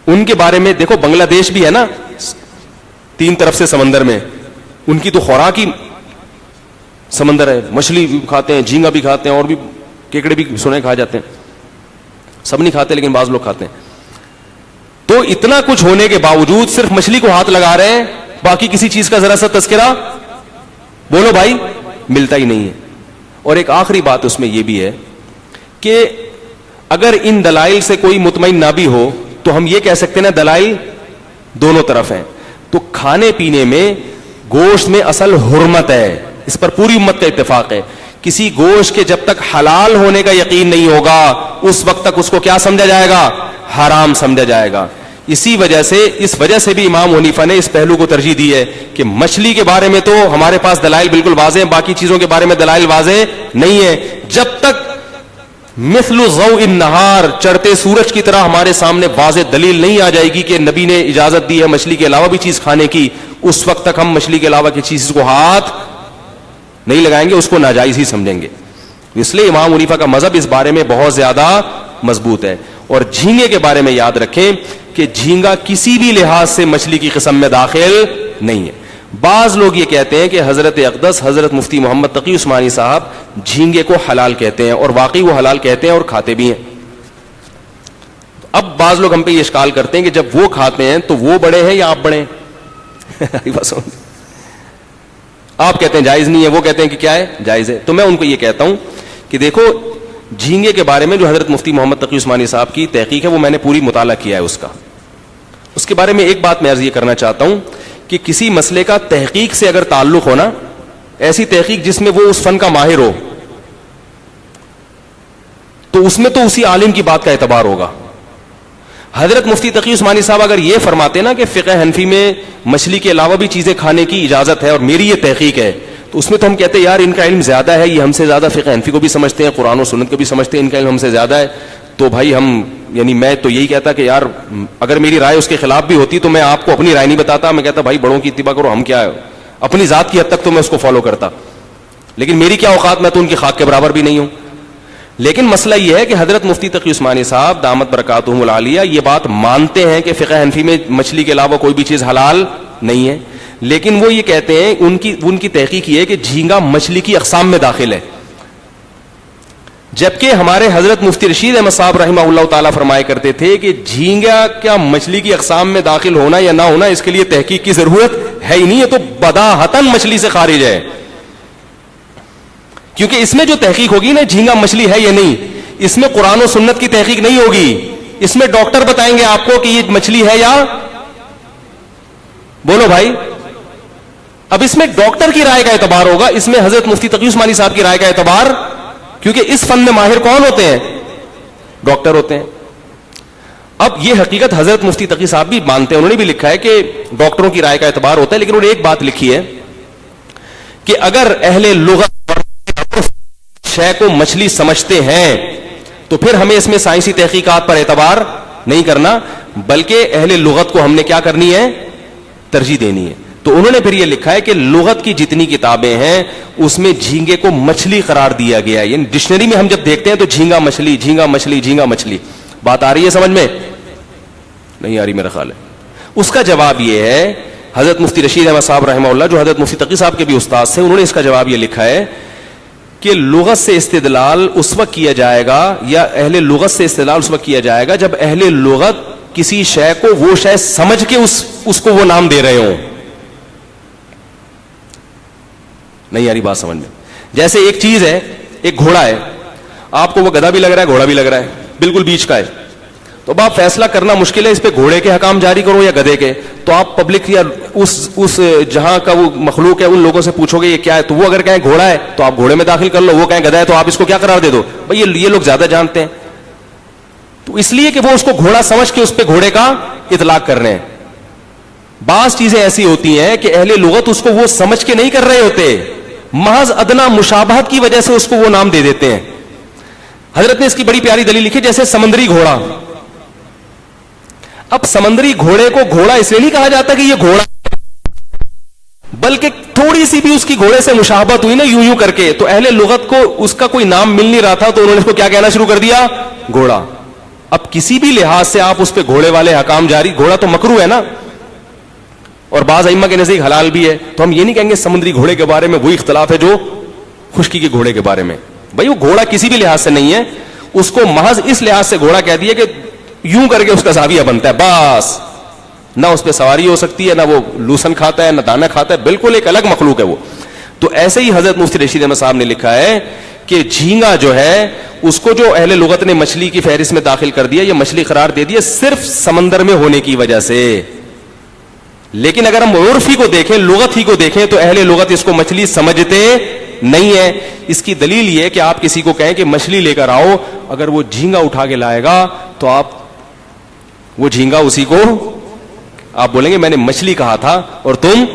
ان کے بارے میں دیکھو، بنگلہ دیش بھی ہے نا تین طرف سے سمندر میں، ان کی تو خوراک ہی سمندر ہے. مچھلی بھی کھاتے ہیں، جھینگا بھی کھاتے ہیں، اور بھی کیکڑے بھی سنے کھا جاتے ہیں. سب نہیں کھاتے لیکن بعض لوگ کھاتے ہیں. تو اتنا کچھ ہونے کے باوجود صرف مچھلی کو ہاتھ لگا رہے ہیں، باقی کسی چیز کا ذرا سا تذکرہ بولو بھائی ملتا ہی نہیں ہے. اور ایک آخری بات اس میں یہ بھی ہے کہ اگر ان دلائل سے کوئی مطمئن نہ بھی ہو تو ہم یہ کہہ سکتے ہیں نا دلائل دونوں طرف ہیں. تو کھانے پینے میں گوشت میں اصل حرمت ہے، اس پر پوری امت کا اتفاق ہے. کسی گوشت کے جب تک حلال ہونے کا یقین نہیں ہوگا اس وقت تک اس کو کیا سمجھا جائے گا؟ حرام سمجھا جائے گا. اسی وجہ سے, اس وجہ سے بھی امام حنیفہ نے اس پہلو کو ترجیح دی ہے کہ مچھلی کے بارے میں تو ہمارے پاس دلائل بالکل واضح ہیں, باقی چیزوں کے بارے میں دلائل واضح نہیں ہے. جب تک مثل ضوء النہار, چڑھتے سورج کی طرح ہمارے سامنے واضح دلیل نہیں آ جائے گی کہ نبی نے اجازت دی ہے مچھلی کے علاوہ بھی چیز کھانے کی, اس وقت تک ہم مچھلی کے علاوہ کی چیز کو ہاتھ نہیں لگائیں گے, اس کو ناجائز ہی سمجھیں گے. اس لیے امام حنیفہ کا مذہب اس بارے میں بہت زیادہ مضبوط ہے. اور جھینگے کے بارے میں یاد رکھیں کہ جھینگا کسی بھی لحاظ سے مچھلی کی قسم میں داخل نہیں ہے. بعض لوگ یہ کہتے ہیں کہ حضرت اقدس حضرت مفتی محمد تقی عثمانی صاحب جھینگے کو حلال کہتے ہیں, اور واقعی وہ حلال کہتے ہیں اور کھاتے بھی ہیں. اب بعض لوگ ہم پہ یہ اشکال کرتے ہیں کہ جب وہ کھاتے ہیں تو وہ بڑے ہیں یا آپ بڑے ہیں؟ آپ کہتے ہیں جائز نہیں ہے, وہ کہتے ہیں کہ کیا ہے, جائز ہے. تو میں ان کو یہ کہتا ہوں کہ دیکھو, جھینگے کے بارے میں جو حضرت مفتی محمد تقی عثمانی صاحب کی تحقیق ہے وہ میں نے پوری مطالعہ کیا ہے اس کے بارے میں ایک بات میں عرض یہ کرنا چاہتا ہوں کہ کسی مسئلے کا تحقیق سے اگر تعلق ہو نا, ایسی تحقیق جس میں وہ اس فن کا ماہر ہو, تو اس میں تو اسی عالم کی بات کا اعتبار ہوگا. حضرت مفتی تقی عثمانی صاحب اگر یہ فرماتے نا کہ فقہ حنفی میں مچھلی کے علاوہ بھی چیزیں کھانے کی اجازت ہے اور میری یہ تحقیق ہے, تو اس میں تو ہم کہتے ہیں یار ان کا علم زیادہ ہے, یہ ہم سے زیادہ فقہ حنفی کو بھی سمجھتے ہیں, قرآن و سنت کو بھی سمجھتے ہیں, ان کا علم ہم سے زیادہ ہے. تو بھائی ہم, یعنی میں تو یہی کہتا کہ یار اگر میری رائے اس کے خلاف بھی ہوتی تو میں آپ کو اپنی رائے نہیں بتاتا, میں کہتا بھائی بڑوں کی اتباع کرو, ہم کیا ہے, اپنی ذات کی حد تک تو میں اس کو فالو کرتا, لیکن میری کیا اوقات, میں تو ان کی خاک کے برابر بھی نہیں ہوں. لیکن مسئلہ یہ ہے کہ حضرت مفتی تقی عثمانی صاحب دامت برکاتہم العالیہ یہ بات مانتے ہیں کہ فقہ حنفی میں مچھلی کے علاوہ کوئی بھی چیز حلال نہیں ہے, لیکن وہ یہ کہتے ہیں ان کی تحقیق یہ ہے کہ جھینگا مچھلی کی اقسام میں داخل ہے. جبکہ ہمارے حضرت مفتی رشید احمد صاحب رحمہ اللہ تعالیٰ فرمایا کرتے تھے کہ جھینگا کیا مچھلی کی اقسام میں داخل ہونا یا نہ ہونا اس کے لیے تحقیق کی ضرورت ہے ہی نہیں, ہے تو بداہتاً مچھلی سے خارج ہے. کیونکہ اس میں جو تحقیق ہوگی نا جھینگا مچھلی ہے یا نہیں, اس میں قرآن و سنت کی تحقیق نہیں ہوگی, اس میں ڈاکٹر بتائیں گے آپ کو کہ یہ مچھلی ہے یا, بولو بھائی. اب اس میں ڈاکٹر کی رائے کا اعتبار ہوگا, اس میں حضرت مفتی تقی عثمانی صاحب کی رائے کا اعتبار, کیونکہ اس فن میں ماہر کون ہوتے ہیں, ڈاکٹر ہوتے ہیں. اب یہ حقیقت حضرت مفتی تقی صاحب بھی مانتے ہیں, انہوں نے بھی لکھا ہے کہ ڈاکٹروں کی رائے کا اعتبار ہوتا ہے, لیکن انہوں نے ایک بات لکھی ہے کہ اگر اہل لغت شے کو مچھلی سمجھتے ہیں تو پھر ہمیں اس میں سائنسی تحقیقات پر اعتبار نہیں کرنا, بلکہ اہل لغت کو ہم نے کیا کرنی ہے, ترجیح دینی ہے. تو انہوں نے پھر یہ لکھا ہے کہ لغت کی جتنی کتابیں ہیں اس میں جھینگے کو مچھلی قرار دیا گیا ہے. یعنی ڈکشنری میں ہم جب دیکھتے ہیں تو جھینگا مچھلی, جھینگا مچھلی, جھینگا مچھلی. بات آ رہی ہے سمجھ میں, نہیں آ رہی میرا خیال ہے. اس کا جواب یہ ہے, حضرت مفتی رشید احمد صاحب رحمہ اللہ جو حضرت مفتی تقی صاحب کے بھی استاد تھے, انہوں نے اس کا جواب یہ لکھا ہے کہ لغت سے استدلال اس وقت کیا جائے گا, یا اہل لغت سے استدلال اس وقت کیا جائے گا جب اہل لغت کسی شے کو وہ شے سمجھ کے اس کو وہ نام دے رہے ہوں. نہیں آ رہی بات سمجھ میں. جیسے ایک چیز ہے, ایک گھوڑا ہے, آپ کو وہ گدھا بھی لگ رہا ہے, گھوڑا بھی لگ رہا ہے, بالکل بیچ کا ہے, تو اب آپ فیصلہ کرنا مشکل ہے اس پہ گھوڑے کے حکام جاری کرو یا گدھے کے. تو آپ پبلک یا اس جہاں کا وہ مخلوق ہے ان لوگوں سے پوچھو گے یہ کیا ہے, تو وہ اگر کہیں گھوڑا ہے تو آپ گھوڑے میں داخل کر لو, وہ کہیں گدھا ہے تو آپ اس کو کیا قرار دے دو, بھائی یہ لوگ زیادہ جانتے ہیں. تو اس لیے کہ وہ اس کو گھوڑا سمجھ کے اس پہ گھوڑے کا اطلاق کر رہے ہیں. بعض چیزیں ایسی ہوتی ہیں کہ اہل لغت اس کو وہ سمجھ کے نہیں کر رہے ہوتے, محض ادنا مشابہت کی وجہ سے اس کو وہ نام دے دیتے ہیں. حضرت نے اس کی بڑی پیاری دلیل لکھی, جیسے سمندری گھوڑا. اب سمندری گھوڑے کو گھوڑا اس لیے نہیں کہا جاتا کہ یہ گھوڑا, بلکہ تھوڑی سی بھی اس کی گھوڑے سے مشابہت ہوئی نا یوں کر کے, تو اہل لغت کو اس کا کوئی نام مل نہیں رہا تھا, تو انہوں نے اس کو کیا کہنا شروع کر دیا, گھوڑا. اب کسی بھی لحاظ سے آپ اس پہ گھوڑے والے حکام جاری, گھوڑا تو مکروہ ہے نا, اور بعض ائمہ کے نزدیک حلال بھی ہے, تو ہم یہ نہیں کہیں گے سمندری گھوڑے کے بارے میں وہی اختلاف ہے جو خشکی کے گھوڑے کے بارے میں. بھائی وہ گھوڑا کسی بھی لحاظ سے نہیں ہے, اس کو محض اس لحاظ سے گھوڑا کہہ دیا کہ یوں کر کے اس کا زاویہ بنتا ہے بس, نہ اس پہ سواری ہو سکتی ہے, نہ وہ لوسن کھاتا ہے, نہ دانا کھاتا ہے, بالکل ایک الگ مخلوق ہے وہ. تو ایسے ہی حضرت مفتی رشید احمد صاحب نے لکھا ہے کہ جھینگا جو ہے اس کو جو اہل لغت نے مچھلی کی فہرست میں داخل کر دیا, یہ مچھلی قرار دے دیا صرف سمندر میں ہونے کی وجہ سے. لیکن اگر ہم عرف ہی کو دیکھیں, لغت ہی کو دیکھیں, تو اہل لغت اس کو مچھلی سمجھتے نہیں ہے. اس کی دلیل یہ ہے کہ آپ کسی کو کہیں کہ مچھلی لے کر آؤ, اگر وہ جھینگا اٹھا کے لائے گا تو آپ وہ جھینگا اسی کو آپ بولیں گے میں نے مچھلی کہا تھا اور تم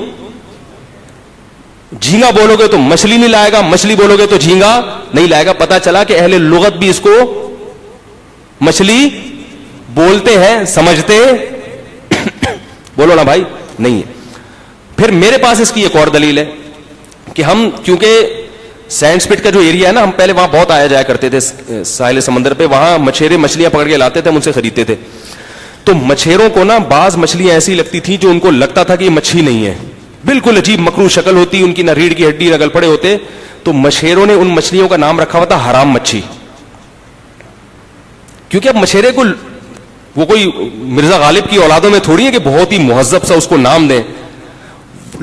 جھینگا بولو گے تو مچھلی نہیں لائے گا, مچھلی بولو گے تو جھینگا نہیں لائے گا. پتا چلا کہ اہل لغت بھی اس کو مچھلی بولتے ہیں, سمجھتے بولو نا بھائی نہیں ہے. پھر میرے پاس اس کی ایک اور دلیل ہے کہ ہم کیونکہ سینڈ سپٹ کا جو ایریا ہے نا, ہم پہلے وہاں بہت آیا جایا کرتے تھے ساحل سمندر پہ, وہاں مچھیرے مچھلیاں پکڑ کے لاتے تھے, ہم ان سے خریدتے تھے. تو مچھیروں کو نا بعض مچھلیاں ایسی لگتی تھیں جو ان کو لگتا تھا کہ یہ مچھلی نہیں ہے, بالکل عجیب مکرو شکل ہوتی, ان کی نہ ریڑھ کی ہڈی نہ گل پڑے ہوتے. تو مچھیروں نے ان مچھلیوں کا نام رکھا ہوا تھا حرام مچھی, کیونکہ اب مچھیرے کو وہ کوئی مرزا غالب کی اولادوں میں تھوڑی ہے کہ بہت ہی مہذب سا اس کو نام دیں.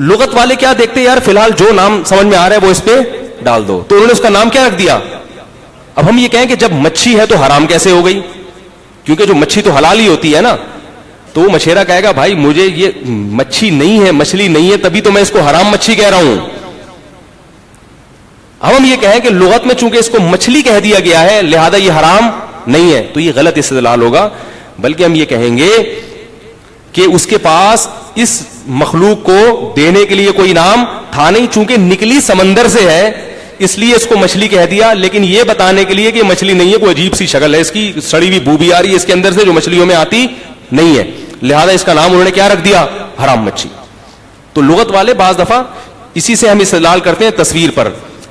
لغت والے کیا دیکھتے یار فی الحال جو نام سمجھ میں آ رہا ہے وہ اس پہ ڈال دو, تو انہوں نے اس کا نام کیا رکھ دیا. اب ہم یہ کہیں کہ جب مچھی ہے تو حرام کیسے ہو گئی, کیونکہ جو مچھی تو حلال ہی ہوتی ہے نا. تو وہ مچھیرا کہے گا بھائی مجھے یہ مچھی نہیں ہے, مچھلی نہیں ہے, تبھی تو میں اس کو حرام مچھی کہہ رہا ہوں. اب ہم یہ کہیں کہ لغت میں چونکہ اس کو مچھلی کہہ دیا گیا ہے لہذا یہ حرام نہیں ہے, تو یہ غلط استدلال ہوگا. بلکہ ہم یہ کہیں گے کہ اس کے پاس اس مخلوق کو دینے کے لیے کوئی نام تھا نہیں, چونکہ نکلی سمندر سے ہے اس لیے اس کو مچھلی کہہ دیا, لیکن یہ بتانے کے لیے کہ مچھلی نہیں ہے, کوئی عجیب سی شکل ہے اس کی, سڑی ہوئی بو بھی آ رہی ہے اس کے اندر سے جو مچھلیوں میں آتی نہیں ہے, لہذا اس کا نام انہوں نے کیا رکھ دیا, حرام مچھی. تو لغت والے بعض دفعہ اسی سے ہم استدلال کرتے ہیں تصویر پر,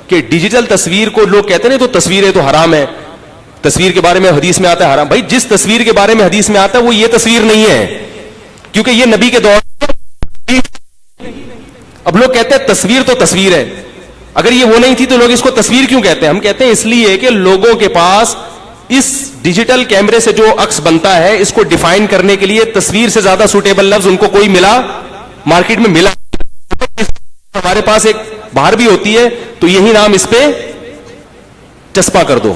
کہ ڈیجیٹل تصویر کو لوگ کہتے ہیں تو تصویر ہے تو حرام ہے, تصویر کے بارے میں حدیث میں آتا ہے حرام. بھائی جس تصویر کے بارے میں حدیث میں آتا ہے وہ یہ تصویر نہیں ہے, کیونکہ یہ نبی کے دور. اب لوگ کہتے ہیں تصویر تو تصویر ہے, اگر یہ وہ نہیں تھی تو لوگ اس کو تصویر کیوں کہتے ہیں. ہم کہتے ہیں اس لیے کہ لوگوں کے پاس اس ڈیجیٹل کیمرے سے جو عکس بنتا ہے اس کو ڈیفائن کرنے کے لیے تصویر سے زیادہ سوٹیبل لفظ ان کو کوئی ملا مارکیٹ میں ملا. ہمارے پاس ایک باہر بھی ہوتی ہے تو یہی نام اس پہ چسپا کر دو.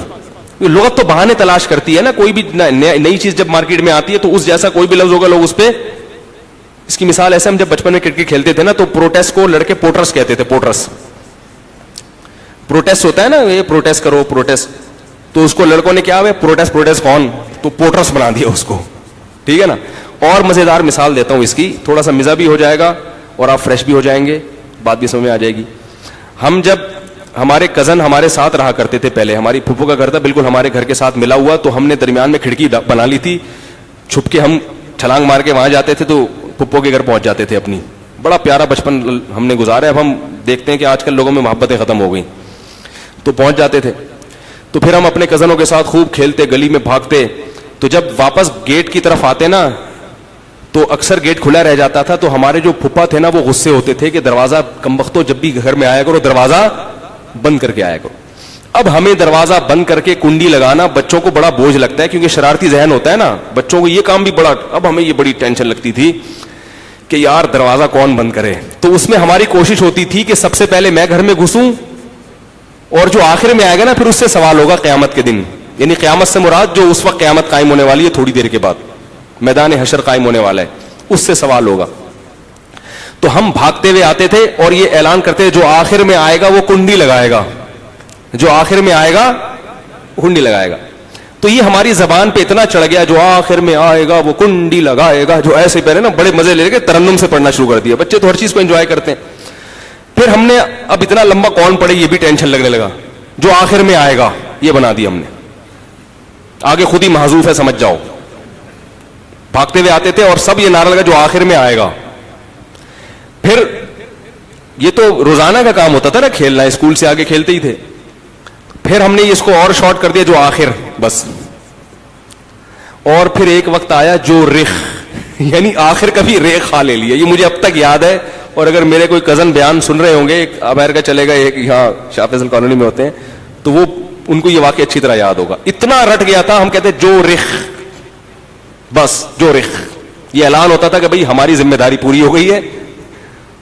لغت تو بہانے تلاش کرتی ہے نا, کوئی بھی نئی چیز جب مارکیٹ میں آتی ہے تو اس جیسا کوئی بھی لفظ ہوگا لوگ اس پہ. اس کی مثال ایسے, ہم جب بچپن میں کرکٹ کھیلتے تھے نا تو پروٹیسٹ کو لڑکے پوٹرس کہتے تھے. پروٹیسٹ ہوتا ہے نا, یہ پروٹیسٹ کرو پروٹیسٹ, تو اس کو لڑکوں نے کیا پروٹیسٹ کون, تو پوٹرس بنا دیا اس کو, ٹھیک ہے نا. اور مزیدار مثال دیتا ہوں اس کی, تھوڑا سا مزہ بھی ہو جائے گا اور آپ فریش بھی ہو جائیں گے, بات بھی سمجھ میں آ جائے گی. ہم جب ہمارے کزن ہمارے ساتھ رہا کرتے تھے پہلے, ہماری پھپھو کا گھر تھا بالکل ہمارے گھر کے ساتھ ملا ہوا, تو ہم نے درمیان میں کھڑکی بنا لی تھی, چھپ کے ہم چھلانگ مار کے وہاں جاتے تھے تو پھپھو کے گھر پہنچ جاتے تھے. اپنی بڑا پیارا بچپن ہم نے گزارا. اب ہم دیکھتے ہیں کہ آج کل لوگوں میں محبتیں ختم ہو گئی, تو پہنچ جاتے تھے. تو پھر ہم اپنے کزنوں کے ساتھ خوب کھیلتے, گلی میں بھاگتے. تو جب واپس گیٹ کی طرف آتے نا تو اکثر گیٹ کھلا رہ جاتا تھا, تو ہمارے جو پھپھا تھے نا وہ غصے ہوتے تھے کہ دروازہ کمبختو جب بھی گھر میں آیا کرو دروازہ بند کر کے آیا کرو. اب ہمیں دروازہ بند کر کے کنڈی لگانا بچوں کو بڑا بوجھ لگتا ہے, کیونکہ شرارتی ذہن ہوتا ہے نا بچوں کو, یہ کام بھی بڑا. اب ہمیں یہ بڑی ٹینشن لگتی تھی کہ یار دروازہ کون بند کرے. تو اس میں ہماری کوشش ہوتی تھی کہ سب سے پہلے میں گھر میں گھسوں, اور جو آخر میں آئے گا نا پھر اس سے سوال ہوگا قیامت کے دن. یعنی قیامت سے مراد جو اس وقت قیامت قائم ہونے والی ہے, تھوڑی دیر کے بعد میدان حشر قائم ہونے والا ہے, اس سے سوال ہوگا. تو ہم بھاگتے ہوئے آتے تھے اور یہ اعلان کرتے جو آخر میں آئے گا وہ کنڈی لگائے گا, جو آخر میں آئے گا کنڈی لگائے گا. تو یہ ہماری زبان پہ اتنا چڑھ گیا, جو آخر میں آئے گا وہ کنڈی لگائے گا, جو ایسے پہلے نا بڑے مزے لے کے ترنم سے پڑھنا شروع کر دیا. بچے تو ہر چیز کو انجوائے کرتے ہیں. پھر ہم نے اب اتنا لمبا کون پڑے یہ بھی ٹینشن لگنے لگا, جو آخر میں آئے گا یہ بنا دیا ہم نے, آگے خود ہی محذوف ہے سمجھ جاؤ. بھاگتے ہوئے آتے تھے اور سب یہ نعرہ لگا جو آخر میں آئے گا. پھر یہ تو روزانہ کا کام ہوتا تھا نا کھیلنا, اسکول سے آگے کھیلتے ہی تھے. پھر ہم نے اس کو اور شارٹ کر دیا جو آخر بس. اور پھر ایک وقت آیا جو رخ, یعنی آخر کا بھی ریخ کھا لے لیا. یہ مجھے اب تک یاد ہے, اور اگر میرے کوئی کزن بیان سن رہے ہوں گے, ایک امریکہ چلے گا, ایک یہاں شاہ فیصل کالونی میں ہوتے ہیں, تو وہ ان کو یہ واقعہ اچھی طرح یاد ہوگا. اتنا رٹ گیا تھا, ہم کہتے جو رخ, بس جو رخ. یہ اعلان ہوتا تھا کہ بھئی ہماری ذمہ داری پوری ہو گئی ہے,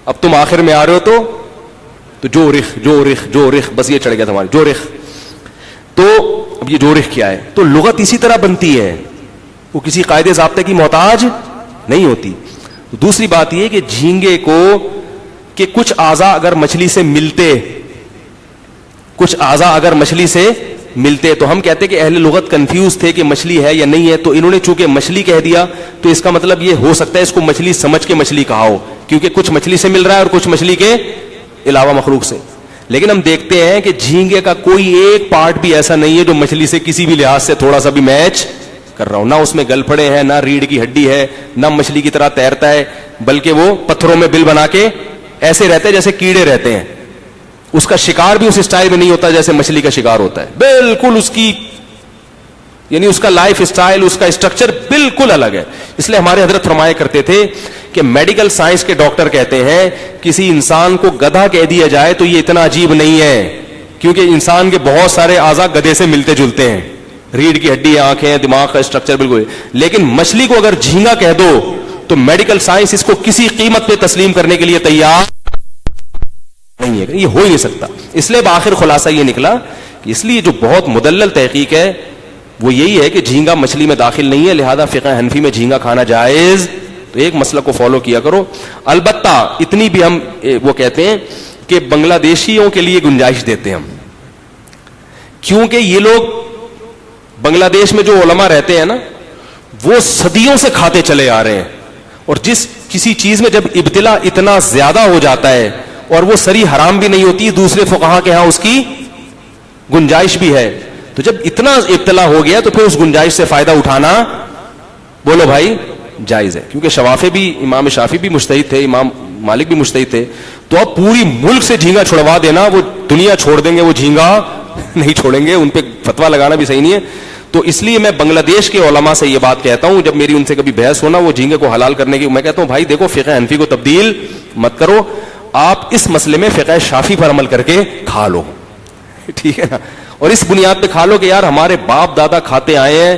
اب تم آخر میں آ رہے ہو تو جو رخ جو رخ جو رخ, بس یہ چڑھ گیا تھا ہمارے جو رخ. تو اب یہ جو رخ کیا ہے, تو لغت اسی طرح بنتی ہے, وہ کسی قاعدے ضابطے کی محتاج نہیں ہوتی. دوسری بات یہ کہ جھینگے کو کہ کچھ اعضاء اگر مچھلی سے ملتے, کچھ اعضاء اگر مچھلی سے ملتے. تو ہم کہتے کہ اہل لغت کنفیوز تھے کہ مچھلی ہے یا نہیں ہے, تو انہوں نے چونکہ مچھلی کہہ دیا تو اس کا مطلب یہ ہو سکتا ہے اس کو مچھلی سمجھ کے مچھلی کہا ہو, کیونکہ کچھ مچھلی سے مل رہا ہے اور کچھ مچھلی کے علاوہ مخلوق سے. لیکن ہم دیکھتے ہیں کہ جھینگے کا کوئی ایک پارٹ بھی ایسا نہیں ہے جو مچھلی سے کسی بھی لحاظ سے تھوڑا سا بھی میچ کر رہا ہوں. نہ اس میں گل پڑے ہیں, نہ ریڑھ کی ہڈی ہے, نہ مچھلی کی طرح تیرتا ہے, بلکہ وہ پتھروں میں بل بنا کے ایسے رہتے ہیں جیسے کیڑے رہتے ہیں. اس کا شکار بھی اس اسٹائل میں نہیں ہوتا جیسے مچھلی کا شکار ہوتا ہے, بالکل اس کی یعنی اس کا لائف اسٹائل, اس کا اسٹرکچر بالکل الگ ہے. اس لیے ہمارے حضرت فرمایا کرتے تھے کہ میڈیکل سائنس کے ڈاکٹر کہتے ہیں کسی انسان کو گدھا کہہ دیا جائے تو یہ اتنا عجیب نہیں ہے, کیونکہ انسان کے بہت سارے اعضاء گدھے سے ملتے جلتے ہیں, ریڑھ کی ہڈی, آنکھیں, دماغ کا اسٹرکچر بالکل. لیکن مچھلی کو اگر جھینگا کہہ دو تو میڈیکل سائنس اس کو کسی قیمت پہ تسلیم کرنے کے لیے تیار نہیں ہے, یہ ہو ہی نہیں سکتا. اس لیے بآخر خلاصہ یہ نکلا کہ اس لیے جو بہت مدلل تحقیق ہے وہ یہی ہے کہ جھینگا مچھلی میں داخل نہیں ہے, لہذا فقہ حنفی میں جھینگا کھانا جائز. تو ایک مسئلہ کو فالو کیا کرو. البتہ اتنی بھی ہم وہ کہتے ہیں کہ بنگلہ دیشیوں کے لیے گنجائش دیتے ہیں ہم, کیونکہ یہ لوگ بنگلہ دیش میں جو علماء رہتے ہیں نا وہ صدیوں سے کھاتے چلے آ رہے ہیں, اور جس کسی چیز میں جب ابتلا اتنا زیادہ ہو جاتا ہے اور وہ سری حرام بھی نہیں ہوتی, دوسرے فقہا کے ہاں اس کی گنجائش بھی ہے, تو جب اتنا ابتلا ہو گیا تو پھر اس گنجائش سے فائدہ اٹھانا بولو بھائی جائز ہے. کیونکہ شوافی بھی, امام شافی بھی مجتہد تھے, امام مالک بھی مجتہد تھے, تو اب پوری ملک سے جھینگا چھڑوا دینا, وہ دنیا چھوڑ دیں گے, وہ جھینگا نہیں چھوڑیں گے, ان پہ فتوا لگانا بھی صحیح نہیں ہے. تو اس لیے میں بنگلہ دیش کے علماء سے یہ بات کہتا ہوں, جب میری ان سے کبھی بحث ہونا وہ جھینگے کو حلال کرنے کی, میں کہتا ہوں بھائی دیکھو فقہ حنفی کو تبدیل مت کرو, آپ اس مسئلے میں فقہ شافی پر عمل کر کے کھا لو, ٹھیک ہے نا, اور اس بنیاد پہ کھا لو کہ یار ہمارے باپ دادا کھاتے آئے ہیں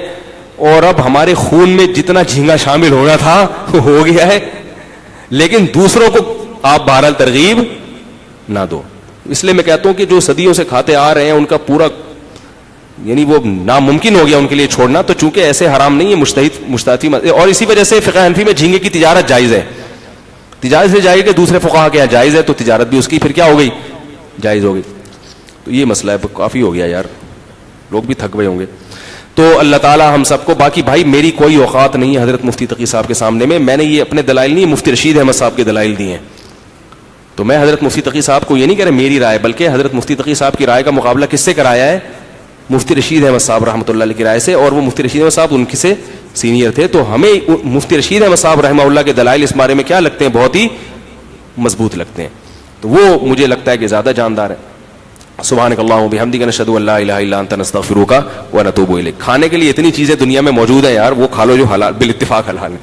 اور اب ہمارے خون میں جتنا جھینگا شامل ہونا تھا ہو گیا ہے, لیکن دوسروں کو آپ بہرحال ترغیب نہ دو. اس لیے میں کہتا ہوں کہ جو صدیوں سے کھاتے آ رہے ہیں ان کا پورا یعنی وہ ناممکن ہو گیا ان کے لیے چھوڑنا, تو چونکہ ایسے حرام نہیں ہے مجتہدی, اور اسی وجہ سے فقہ حنفی میں جھینگے کی تجارت جائز ہے. تجارت سے جائز کہ دوسرے فقہا کے یہاں جائز ہے, تو تجارت بھی اس کی پھر کیا ہو گئی, جائز ہو گئی. تو یہ مسئلہ ہے, کافی ہو گیا یار, لوگ بھی تھک گئے ہوں گے. تو اللہ تعالیٰ ہم سب کو, باقی بھائی میری کوئی اوقات نہیں ہے حضرت مفتی تقی صاحب کے سامنے میں نے یہ اپنے دلائل نہیں, مفتی رشید احمد صاحب کے دلائل دیے ہیں. تو میں حضرت مفتی تقی صاحب کو یہ نہیں کہہ رہا میری رائے, بلکہ حضرت مفتی تقی صاحب کی رائے کا مقابلہ کس سے کرایا ہے, مفتی رشید احمد صاحب رحمۃ اللہ علیہ کی رائے سے, اور وہ مفتی رشید احمد صاحب ان کی سے سینئر تھے. تو ہمیں مفتی رشید احمد صاحب رحمہ اللہ کے دلائل اس بارے میں کیا لگتے ہیں, بہت ہی مضبوط لگتے ہیں. تو وہ مجھے لگتا ہے کہ زیادہ جاندار ہے. سبحانک اللہم و بحمدک نشہد ان لا الہ الا انت نستغفرک و نتوب الیک. کھانے کے لیے اتنی چیزیں دنیا میں موجود ہیں یار, وہ کھا لو جو حلال بالاتفاق حلال ہے.